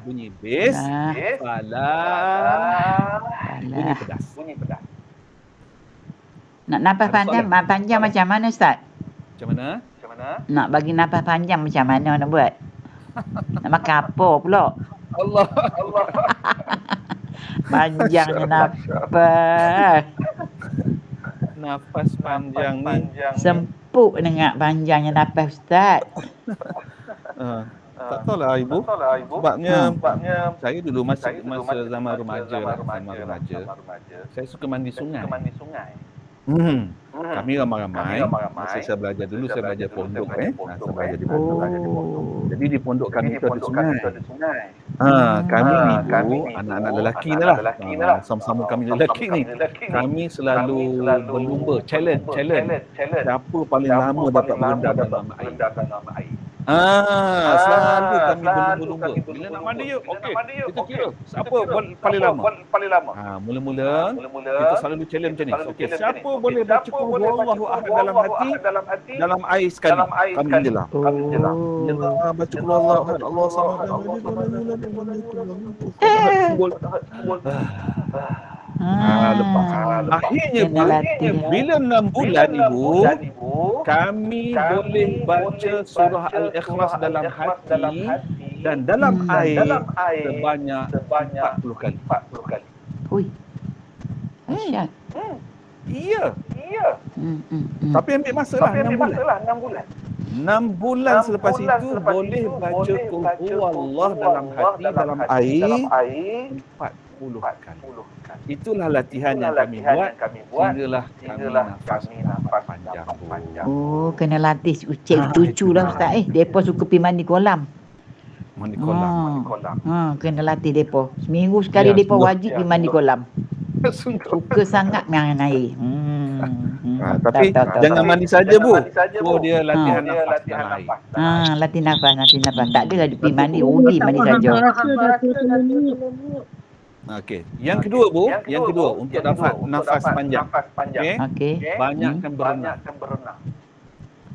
Bunyi bass. Salah. Bunyi pedas. Nak nafas panjang macam mana, Ustaz? Macam mana? Nak bagi nafas panjang macam mana nak buat? Nak makan apa pula? Allah. Panjangnya nafas. Nafas panjang ni. Sempuk dengar panjangnya nafas, Ustaz. Tak tahulah ibu. Sebabnya saya dulu masa zaman remaja lah, saya suka mandi sungai. Kami ramai-ramai. Masa saya belajar dulu, saya belajar pondok saya belajar di pondok. Jadi di pondok kami itu ada sungai. Kami ni anak-anak lelaki ni lah. Sama-sama kami lelaki ni. Kami selalu berlumba, challenge. Siapa paling lama dapat berendam dalam air. Selalu kami berlumba-lumba. Bila nak mandi yuk, okey. Kita kira siapa paling lama. Mula-mula kita selalu challenge macam ni. Okey, siapa boleh baca qul huwallahu ahad dalam hati dalam air sekali. Kami jelah. Jelah baca qul huwallahu ahad, Allah samad. Lepas. Akhirnya bila 6 bulan ibu, kami boleh baca surah Al-Ikhlas dalam hati dan dalam air sebanyak 40 kali. Ui. Dahsyat. Iya. Tapi ambil masa lah 6 bulan. 6 bulan selepas itu boleh baca qul huwallah dalam hati dalam air 40 kali. Itulah latihan yang kami buat sehinggalah kami nafas panjang. Oh, kena latih ucap cucu lah, Ustaz. Depa suka pergi mandi kolam. Mandi kolam. Kena latih depa. Seminggu sekali depa wajib pergi mandi kolam. Suka sangat main air. Tapi jangan mandi saja, Bu. Dia latihan nafas dalam air. Latih nafas. Tak adalah pergi mandi, rugi mandi saja. Okey. Yang kedua, Bu, untuk dapat nafas panjang. Okey. Banyakkan berenang.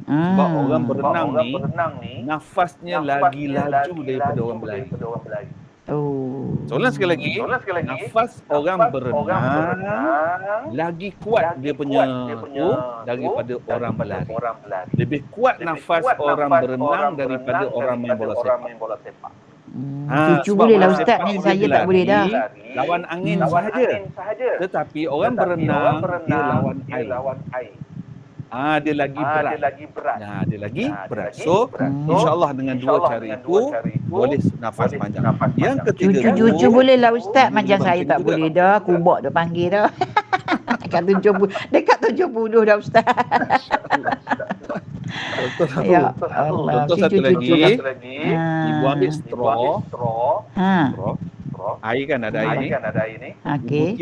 Sebab orang berenang ni nafasnya lagi laju daripada orang berlari. Soalan sekali lagi, nafas orang berenang lagi kuat dia punya daripada orang berlari. Lebih kuat nafas orang berenang daripada orang main bola sepak. Cucu boleh lah, Ustaz, ni saya tak boleh dah. Lawan angin sahaja. Tetapi orang berenang dia lawan air. Dia lagi berat. Dia lagi berat. So, insya-Allah dengan dua cara itu boleh nafas panjang. Yang ketiga, cucu boleh lah, Ustaz. Macam saya tak boleh dah. Kubak dah panggil dah. Dekat 70 dah, Ustaz. Ya Allah. Contoh satu lagi. Ibu ambil straw. Air kan ada air ni. Okey.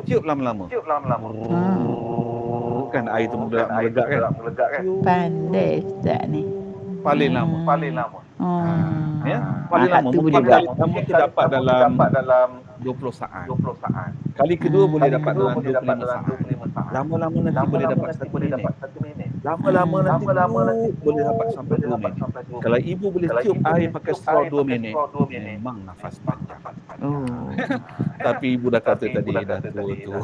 Tiup lama-lama. Kan air tu melegak kan. Pandai Ustaz ni. Paling lama. Paling lama. Tu boleh buat. Kamu tu dapat dalam 20 saat. Kali kedua boleh dapat dalam 25 saat. Lama-lama nanti boleh dapat 1 minit. Lama-lama nanti boleh dapat sampai 2 minit. Kalau ibu boleh tiup air pakai straw 2 minit, memang nafas panjang. Tapi ibu dah kata tadi dah tua tu.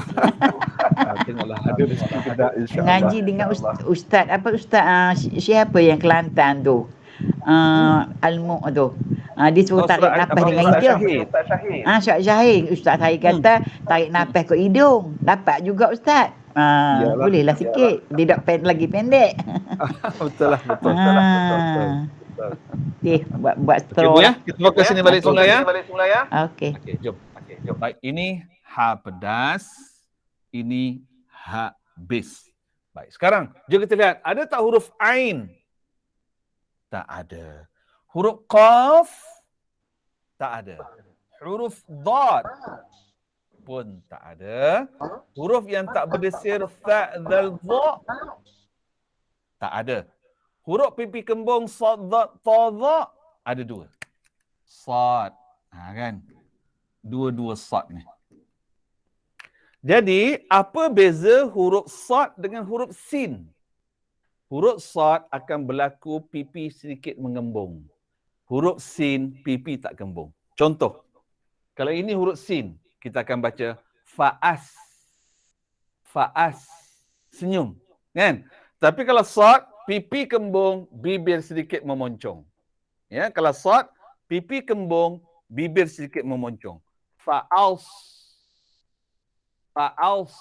Tengoklah ada rezeki ke tak, insya-Allah. Ngaji dengan ustaz siapa yang Kelantan tu? Al-Mu tu. Dia suruh tarik nafas dengan hidung. Ustaz Syahid. Ustaz Syahid kata tarik nafas ke hidung. Dapat juga, Ustaz. Bolehlah sikit. Dia tak lagi pendek. Betul lah. Okey, buat Okey straw Bu lah. ya, kita fokus sini balik semula ya. Okey. Okey, jom. Baik, ini ha pedas, ini ha bis. Baik, sekarang jom kita lihat, ada tak huruf ain? Tak ada. Huruf qaf? Tak ada. Huruf dad pun tak ada. Huruf yang tak berdesir fa, dzal, dha tak ada. Huruf pipi kembung sad, dad, ta, dha ada dua. Sad. Kan? Dua-dua sad ni. Jadi, apa beza huruf sad dengan huruf sin? Huruf sad akan berlaku pipi sedikit mengembung. Huruf sin, pipi tak kembung. Contoh, kalau ini huruf sin, kita akan baca fa'as. Fa'as. Senyum. Kan? Tapi kalau sad, pipi kembung, bibir sedikit memoncong. Ya, kalau sad, pipi kembung, bibir sedikit memoncong. Fa'als. Fa'als.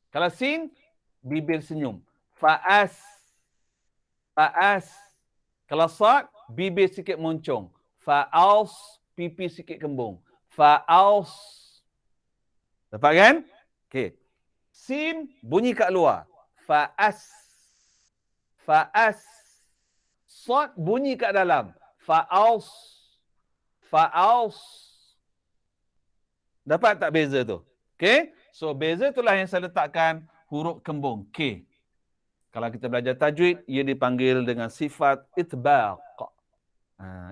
Kalau sin, bibir senyum. Fa'as. Fa'as. Kalau sad, bibir sikit moncong. Fa'als, pipi sikit kembung. Fa'als. Dapat kan? Okey. Sin, bunyi kat luar. Fa'as. Fa'as. Sad, bunyi kat dalam. Fa'als. Fa'als. Dapat tak beza tu? Okey? So, beza itulah yang saya letakkan huruf kembung. K. Kalau kita belajar tajwid, ia dipanggil dengan sifat itbaq.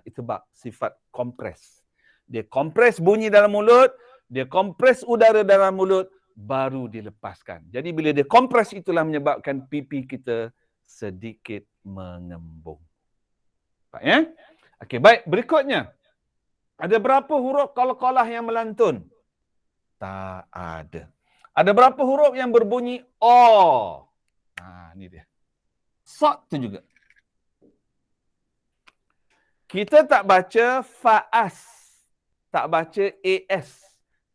Itbaq, sifat kompres. Dia kompres bunyi dalam mulut, dia kompres udara dalam mulut, baru dilepaskan. Jadi bila dia kompres, itulah menyebabkan pipi kita sedikit mengembung. Baik ya? Okey, baik. Berikutnya. Ada berapa huruf qalqalah yang melantun? Tak ada. Ada berapa huruf yang berbunyi O? Ni dia. Sad tu juga. Kita tak baca fa'as. Tak baca AS.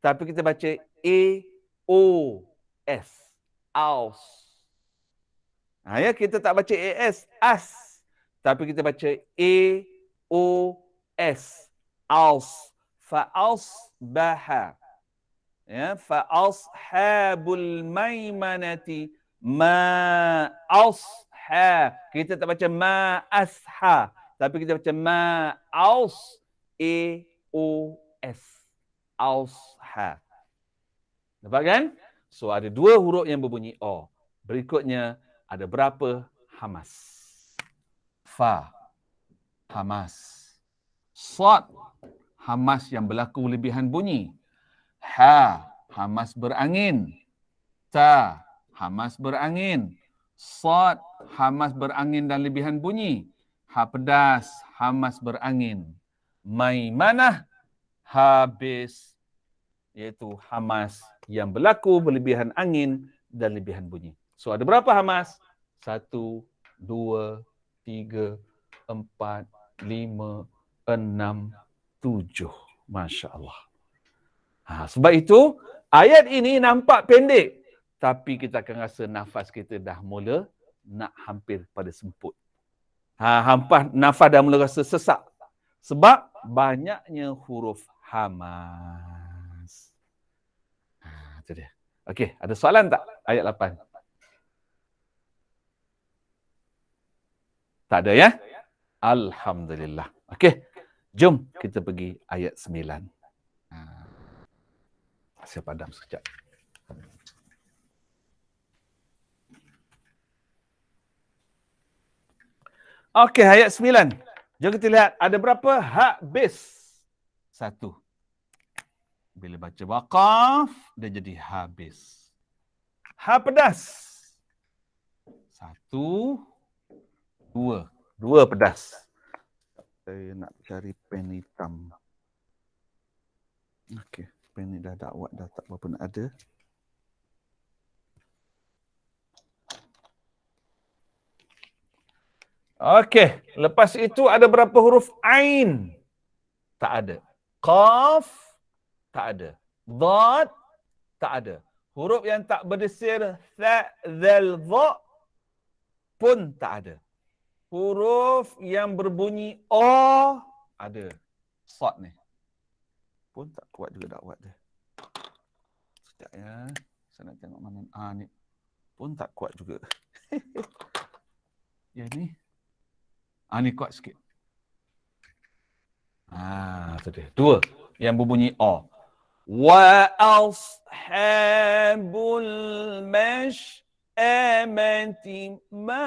Tapi kita baca AOS. Aus. Ya, kita tak baca AS. As. Tapi kita baca AOS. Aus. Fa'aus baha. Ya, fa'ashabul maimanati ma'asha. Kita tak baca ma'asha. Tapi kita baca ma'aus. A-O-S. Ausha. Nampak kan? So, ada dua huruf yang berbunyi O. Berikutnya, ada berapa hamas? Fa. Hamas. Sad. Hamas yang berlaku lebihan bunyi. Ha. Hamas berangin. Ta. Hamas berangin. Sad, hamas berangin dan lebihan bunyi. Ha pedas, hamas berangin. Maimanah, habis, iaitu hamas yang berlaku berlebihan angin dan lebihan bunyi. So ada berapa hamas? 1, 2, 3, 4, 5, 6, 7. Masya Allah. Sebab itu, ayat ini nampak pendek. Tapi kita akan rasa nafas kita dah mula nak hampir pada semput. Nafas dah mula rasa sesak. Sebab banyaknya huruf hamas. Itu dia. Okey, ada soalan tak ayat 8? Tak ada ya? Alhamdulillah. Okey, jom kita pergi ayat 9. Saya padam sekejap. Okey, ayat 9. Jom kita lihat ada berapa ha bis. 1. Bila baca waqaf, dia jadi habis. Ha pedas. 1, 2. 2 pedas. Saya nak cari pen hitam. Okey, pen ni dah dakwat dah tak berapa nak ada. Okey, lepas itu ada berapa huruf ain? Tak ada. Qaf? Tak ada. Dad? Tak ada. Huruf yang tak berdesir, tha, dzal, dha pun tak ada. huruf yang berbunyi O ada. Sad ni. Pun tak kuat juga dakwat dia. Sekejap ya. Saya nak tengok mana. Ni. Pun tak kuat juga. Yang ni. Ni kuat sikit. Tu dia. Dua. Yang berbunyi O. Wa ashabul mash'amati ma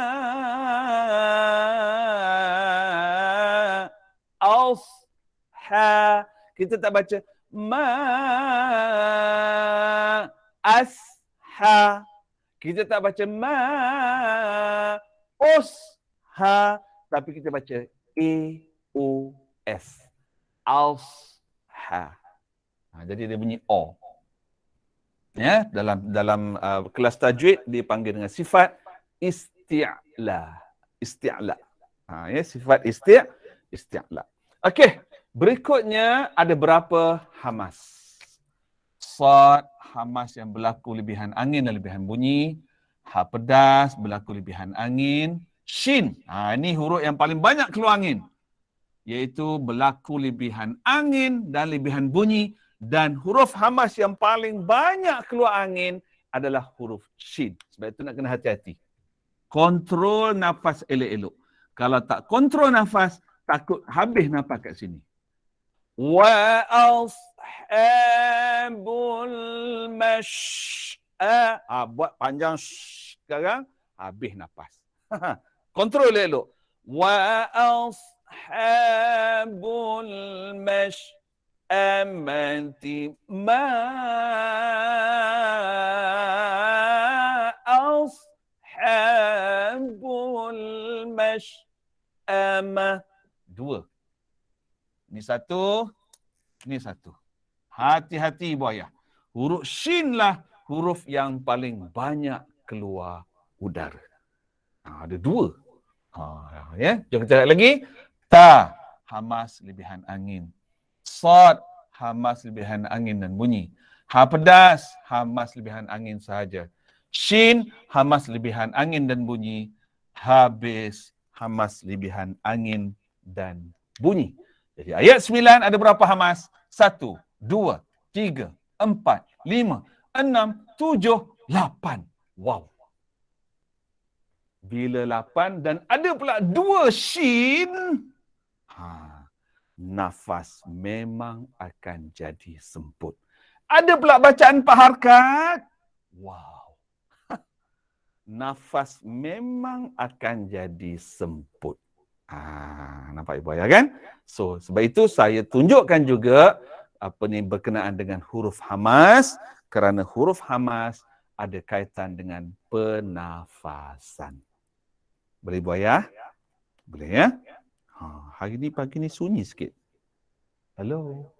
asha. Kita tak baca ma asha. Kita tak baca ma usha. Tapi kita baca E-O-S. Asha. Jadi dia bunyi O. Ya, dalam kelas tajwid dipanggil dengan sifat isti'la. Isti'la. Ya, sifat isti'la. Okey, berikutnya ada berapa hamas? Sad, hamas yang berlaku lebihan angin dan lebihan bunyi. Ha pedas, berlaku lebihan angin. Shin, ini huruf yang paling banyak keluar angin. Iaitu berlaku lebihan angin dan lebihan bunyi. Dan huruf hamas yang paling banyak keluar angin adalah huruf shin. Sebab itu nak kena hati-hati. Kontrol nafas elok-elok. Kalau tak kontrol nafas, takut habis nafas kat sini. Wa ashabul mash'a. Buat panjang sekarang, habis nafas. Kontrol elok. Wa ashabul mash'a. Amanti ma ashabul mash'ama. Dua. Ni satu, ni satu. Hati-hati ibu ayah. Huruf shin lah huruf yang paling banyak keluar udara. Ada dua. Ya, jom kita lihat lagi. Ta, hamas lebihan angin. Sad, hamas lebihan angin dan bunyi. Ha pedas, hamas lebihan angin sahaja. Shin, hamas lebihan angin dan bunyi. Habis, hamas lebihan angin dan bunyi. Jadi ayat 9 ada berapa hamas? 1, 2, 3, 4, 5, 6, 7, 8. Wow. Bila 8 dan ada pula 2 shin. Nafas memang akan jadi semput. Ada pula bacaan 4 harakat. Wow. Nafas memang akan jadi semput. Nampak ibu ayah kan? So, sebab itu saya tunjukkan juga berkenaan dengan huruf hamas. Kerana huruf hamas ada kaitan dengan pernafasan. Boleh ibu ayah? Boleh ya? Hari ni pagi ni sunyi sikit. Hello.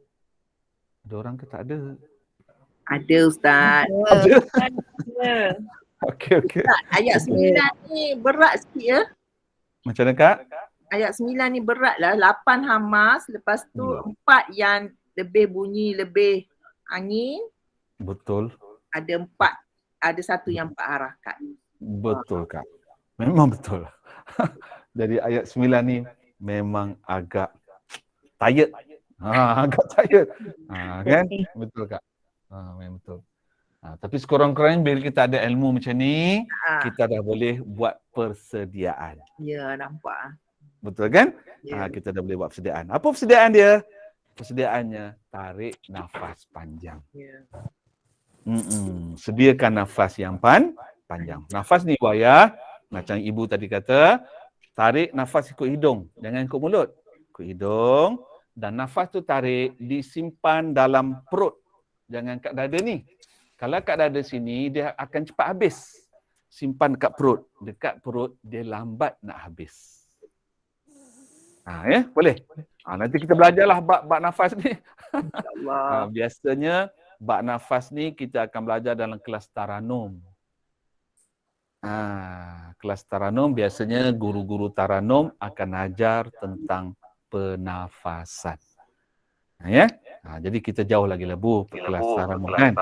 Ada orang ke tak ada? Ada Ustaz. Ada. Ya. Okey. Ustaz, ayat 9 ni berat sikit ya. Macam mana Kak? Ayat 9 ni berat lah. 8 hamas, lepas tu 4 yang lebih bunyi, lebih angin. Betul. Ada 4, ada 1 yang 4 harakat. Betul Kak. Memang betul. Jadi ayat 9 ni memang agak tired. Agak tired. Kan? Betul Kak. Memang betul. Tapi sekurang-kurangnya bila kita ada ilmu macam ni, kita dah boleh buat persediaan. Ya, nampak. Betul kan? Ya. Kita dah boleh buat persediaan. Apa persediaan dia? Persediaannya tarik nafas panjang. Ya. Sediakan nafas yang panjang. Nafas ni buaya, macam ibu tadi kata, tarik nafas ikut hidung, jangan ikut mulut. Ikut hidung dan nafas tu tarik disimpan dalam perut. Jangan kat dada ni. Kalau kat dada sini dia akan cepat habis. Simpan dekat perut. Dekat perut dia lambat nak habis. Ya, boleh. Nanti kita belajarlah bab nafas ni. InsyaAllah. Biasanya bab nafas ni kita akan belajar dalam kelas taranum. Kelas taranum biasanya guru-guru taranum akan ajar tentang pernafasan. Ya. Jadi kita jauh lagi lah Bu kelas taranum kan.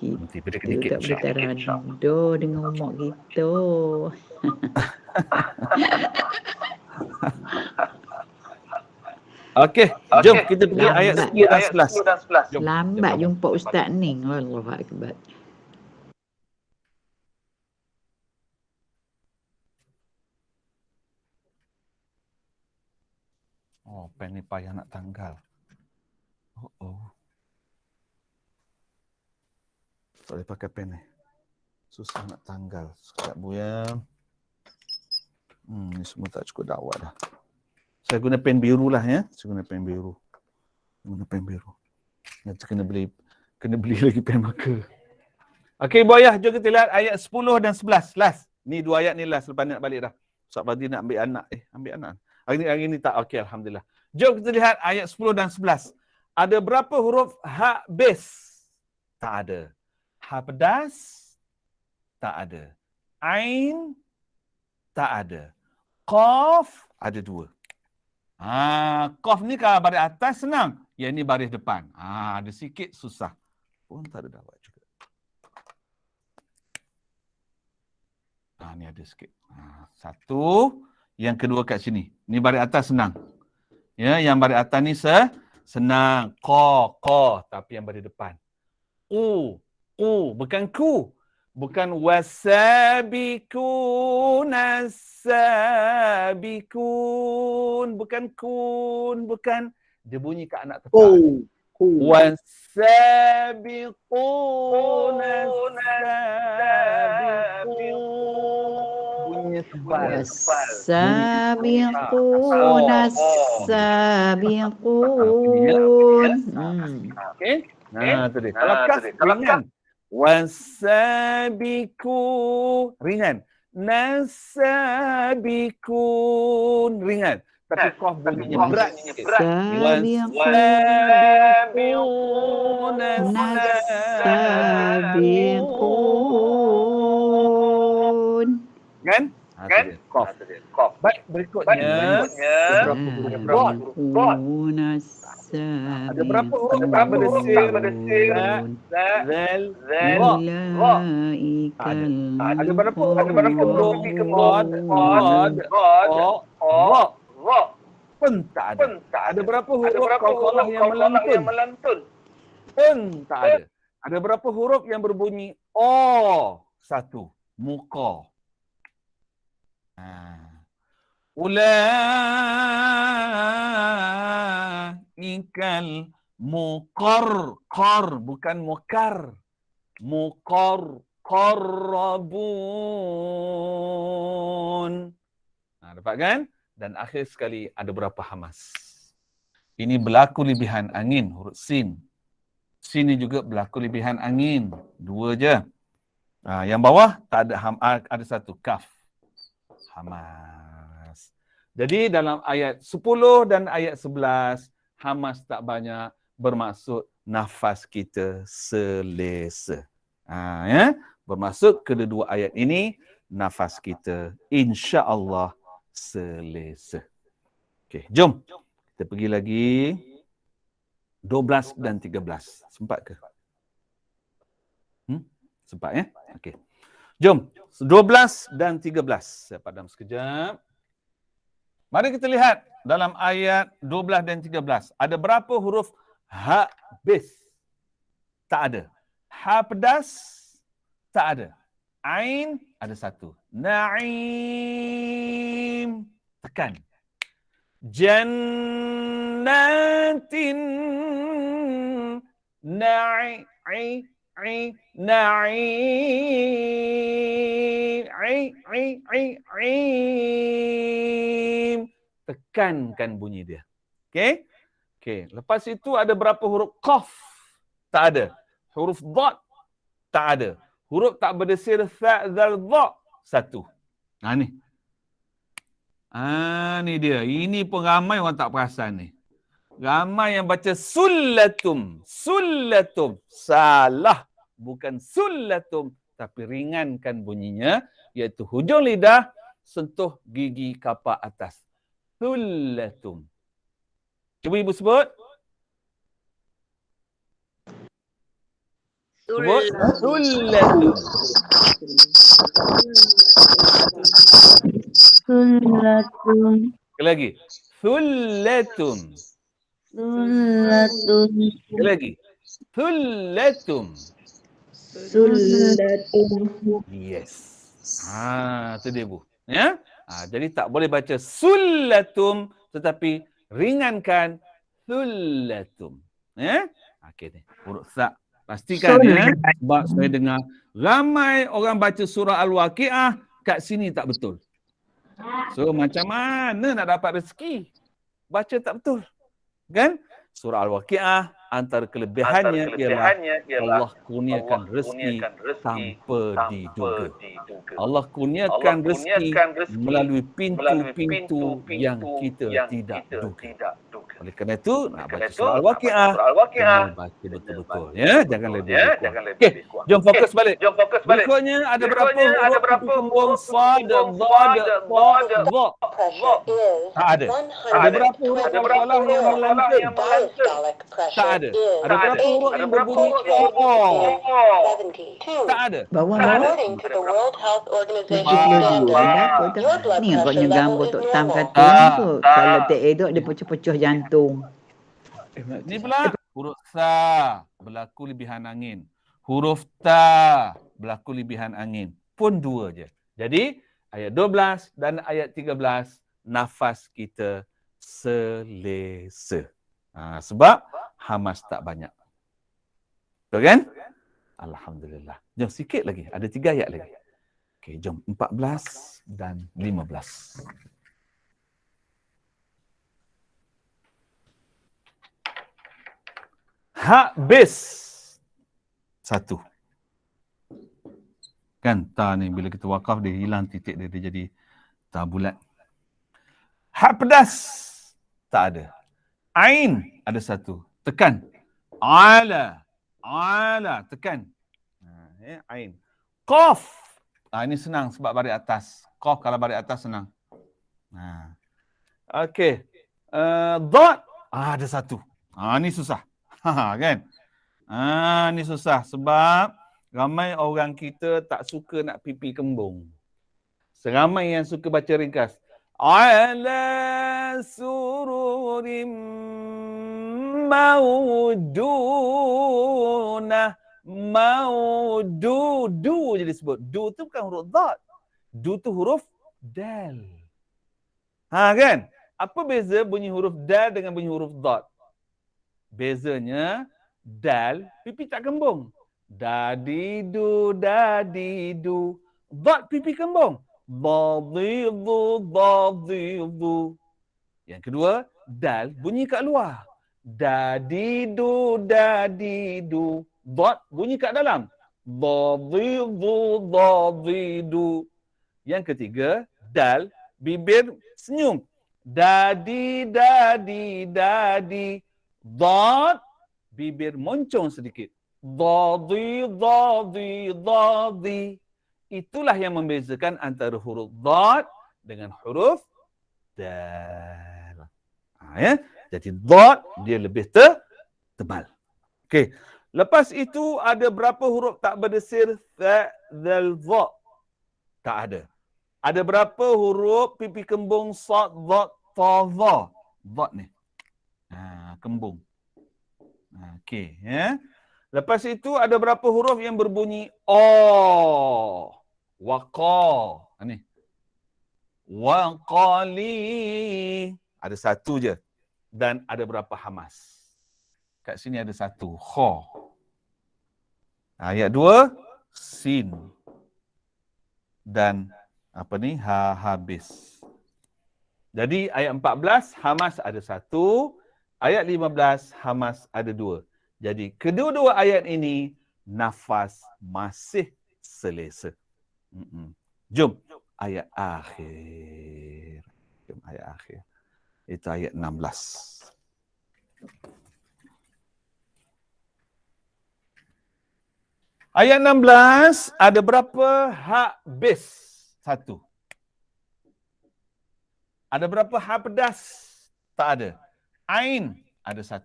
Nanti Kita sedikit tak boleh taranum dengan umur kita. Okey, jom kita pergi ayat 10 dan 11. Jom. Lambat jumpa Ustaz Ning. Allahu Akbar. Oh, pen ni payah nak tanggal. Oh. Tak boleh pakai pen ni. Susah nak tanggal. Sekejap bu ya. Ni semua tak cukup dakwah dah. Saya guna pen biru lah ya. Guna pen biru. Nanti kena beli lagi pen marker. Okey, Bu Ayah, jom kita lihat ayat 10 dan 11. Last. Ni dua ayat ni last. Lepas ni nak balik dah. Ustaz Fadil nak ambil anak. Ambil anak. Hari ni tak. Okey, Alhamdulillah. Jom kita lihat ayat 10 dan 11. Ada berapa huruf ha base? Tak ada. Ha pedas? Tak ada. Ain? Tak ada. Qaf? Ada 2. Qaf ni kalau baris atas senang. Yang ni baris depan. Ada sikit susah. Pun tak ada dakwah juga. Ni ada sikit. Satu. Yang kedua kat sini. Ni baris atas senang. Ya, yang baris atas ni senang. Qa. Tapi yang baris depan. Bukan ku. Bukan wasabiqun as-sabiqun. Bukan kun. Bukan. Dia bunyi kat anak tepat. Wasabiqun as-sabiqun. Bunyinya tebal. Wasabiqun as-sabiqun. Okey. Tu dia. Kalau kaf ringan. Wasabiqu ringan. Nasabikun ringan. Tapi qaf bunyinya berat sikit. Wasabiqun Nasabiqun. Kan? Qaf. Baik, berikutnya ada berapa huruf berdesir? Zal, ra. Ada berapa huruf? Ra. Pun tak ada. Ada berapa huruf qalqalah yang melantun? Pun tak ada. Ada berapa huruf yang berbunyi o? 1. Muqa. Ulaikal muqarqar, bukan muqar. Muqarrabun. Dapat kan? Dan akhir sekali ada berapa hamas. Ini berlaku lebihan angin, huruf sin. Sini juga berlaku lebihan angin. 2 je. Yang bawah tak ada ada 1 kaf. Hamas. Jadi dalam ayat 10 dan ayat 11, hamas tak banyak, bermaksud nafas kita selesa. Ya? Bermaksud kedua ayat ini, nafas kita insya-Allah selesa. Okey, jom. Kita pergi lagi 12 dan 13. Sempat ke? Sempat ya? Okey. Jom. 12 dan 13. Saya padam sekejap. Mari kita lihat dalam ayat 12 dan 13. Ada berapa huruf ha bis? Tak ada. Ha pedas? Tak ada. Ain? Ada 1. Naim. Tekan. Jannatin. Naim. Tekankan bunyi dia. Okey? Okey, lepas itu ada berapa huruf qaf? Tak ada. Huruf dad? Tak ada. Huruf tak berdesir fa, zal, dha? 1. Ni. Ni dia. Ini pun ramai orang tak perasan ni. Ramai yang baca sullatum. Salah. Bukan sullatum, tapi ringankan bunyinya, iaitu hujung lidah sentuh gigi kapak atas. Sullatum. Cuba ibu sebut. Sebut. Sullatum. Sullatun. Sekali lagi. Thullatun. Sullatun. Sekali lagi. Thullatun. Sullatun. Yes. Tu dia Bu. Ya. Jadi tak boleh baca sullatum tetapi ringankan thullatum. Ya. Okey ni. Huruf sa. Pastikan ya. Sebab saya dengar ramai orang baca surah Al-Waqiah kat sini tak betul. So macam mana nak dapat rezeki? Baca tak betul. Kan? Surah Al-Waqiah antara kelebihannya ialah Allah kurniakan rezeki tanpa diduga. Allah kurniakan rezeki melalui pintu-pintu yang kita tidak duga. Oleh kerana itu, nak baca surah Al-Waqiah, kena baca betul-betul. Ya, jangan lebih kurang. Okey, jom fokus balik. Berikutnya ada berapa huruf pipi kembung? Sad, dhad, ta, dha. Tak ada. Ada berapa huruf kalam yang melantun? Tak ada. Ada berapa huruf yang berbunyi o? Tak ada. Bawah-bawah. Ni agaknya gambar Tok Tam kata ni kot. Kalau tak elok dia pecah-pecah jantung. Ni pula huruf sa berlaku lebihan angin. Huruf ta berlaku lebihan angin. Pun dua je. Jadi ayat 12 dan ayat 13 nafas kita selesa. Sebab hamas tak banyak. Betul kan? Alhamdulillah. Jom sikit lagi. Ada 3 ayat lagi. Okey, jom 14 dan 15. Habis. 1. Kan ta ni bila kita wakaf dia hilang titik dia, dia jadi ta bulat. Hak pedas. Tak ada. Ain ada 1. Tekan. Ala. Ala. Tekan. Ain. Qaf. Ini senang sebab baris atas. Qaf kalau baris atas senang. Okey. Dot. Ada 1. Ni susah. Kan? Ni susah sebab ramai orang kita tak suka nak pipi kembung. Seramai yang suka baca ringkas. Ala sururim maudunah. Maudu. Du je disebut. Du tu bukan huruf dot. Du tu huruf dal. Kan? Apa beza bunyi huruf dal dengan bunyi huruf dot? Bezanya dal pipi tak kembung. Dadidu, dadidu. Dot pipi kembung. Dadidu, dadidu. Yang kedua, dal bunyi kat luar. Dadidu, dadidu. Dot bunyi kat dalam. Dadidu, dadidu. Yang ketiga, dal bibir senyum. Dadi, dadi, dadi. Dot bibir moncong sedikit. Dadi, dadi, dadi. Itulah yang membezakan antara huruf dot dengan huruf dal. Ya. Jadi dot dia lebih tebal. Okey. Lepas itu ada berapa huruf tak berdesir? Tha, dzal, dha. Tak ada. Ada berapa huruf pipi kembung? Sad, dha, ta, dha. Dot ni. Kembung. Okey, ya. Lepas itu ada berapa huruf yang berbunyi o? Waqa. Ni. Waqali. Ada 1 je. Dan ada berapa hamas? Kat sini ada 1. Kha. Ayat 2 sin. Dan apa ni? Ha habis. Jadi ayat 14 hamas ada 1. Ayat 15 hamas ada 2. Jadi kedua-dua ayat ini nafas masih selesa. Jom ayat akhir. Jom ayat akhir. Itu ayat 16. Ayat 16 ada berapa habis? 1. Ada berapa ha pedas? Tak ada. Ain ada 1.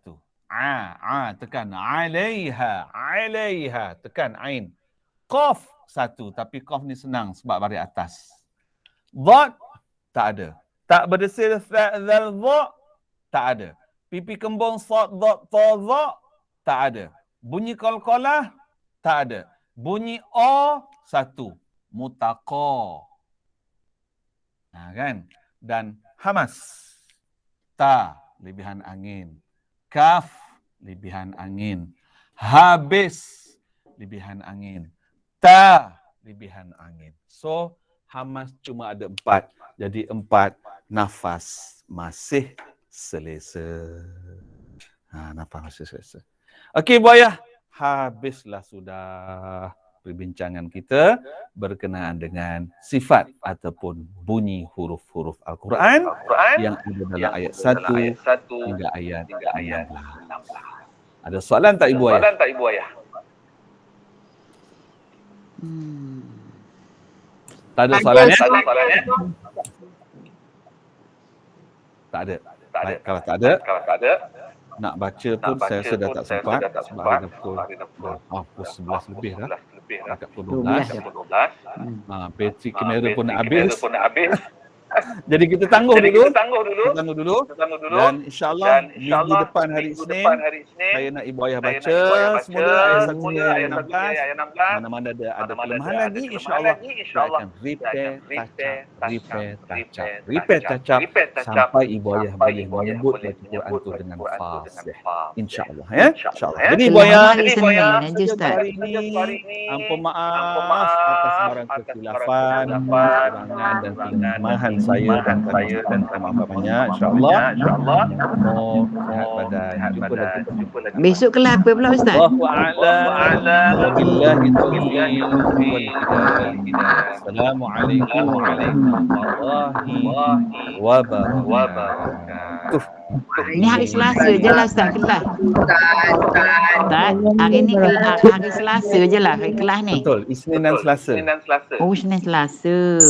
Tekan. Alaiha. Alaiha. Tekan ain. Qaf 1. Tapi qaf ni senang sebab baris atas. Dhat Tak ada. Tak berdesil fa zal dha, tak ada. Pipi kembung sad dha ta dha, tak ada. Bunyi qalqalah, tak ada. Bunyi o, satu. Mutaqa. Kan? Dan hamas. Ta, lebihan angin. Kaf, lebihan angin. Habis, lebihan angin. Ta, lebihan angin. So, hamas cuma ada 4. Jadi 4 nafas masih selesa. Nafas masih selesa. Okey, Bu Ayah. Habislah sudah perbincangan kita berkenaan dengan sifat ataupun bunyi huruf-huruf Al-Quran yang ada dalam ayat 1 hingga ayat 16. Ada soalan tak Ibu Ayah? Tak ada soalannya? Tak ada. Baik, kalau tak ada, nak baca pun saya rasa dah tak sempat sebab ada pukul 11 lebih dah. Dekat pukul 12. Bateri kamera pun nak habis. Jadi kita tangguh dulu. Dan insya-Allah minggu depan hari Isnin saya nak Ibu Ayah baca semula ayat 1 hingga ayat 16. Mana-mana ada kelemahan lagi insya-Allah saya akan repair tacap sampai Ibu Ayah boleh menyebut baca Quran itu dengan fasih. Insya-Allah ya. Insya-Allah. Jadi Ibu Ayah hari ini ampun maaf atas barang kesilapan, kekurangan dan kelemahan saya dan maaf banyak insya-Allah. Mau sihat badan. Jumpa lagi. Besok kelas apa pula Ustaz? Allahu a'lam. Billahi taufiq wal hidayah. Assalamualaikum warahmatullahi wabarakatuh. Ni hari Selasa je lah Ustaz kelas. Tak, hari ni hari Selasa je lah kelas ni. Betul, Isnin dan Selasa. Oh, Isnin Selasa.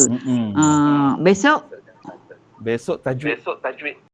Besok Besok tajwid.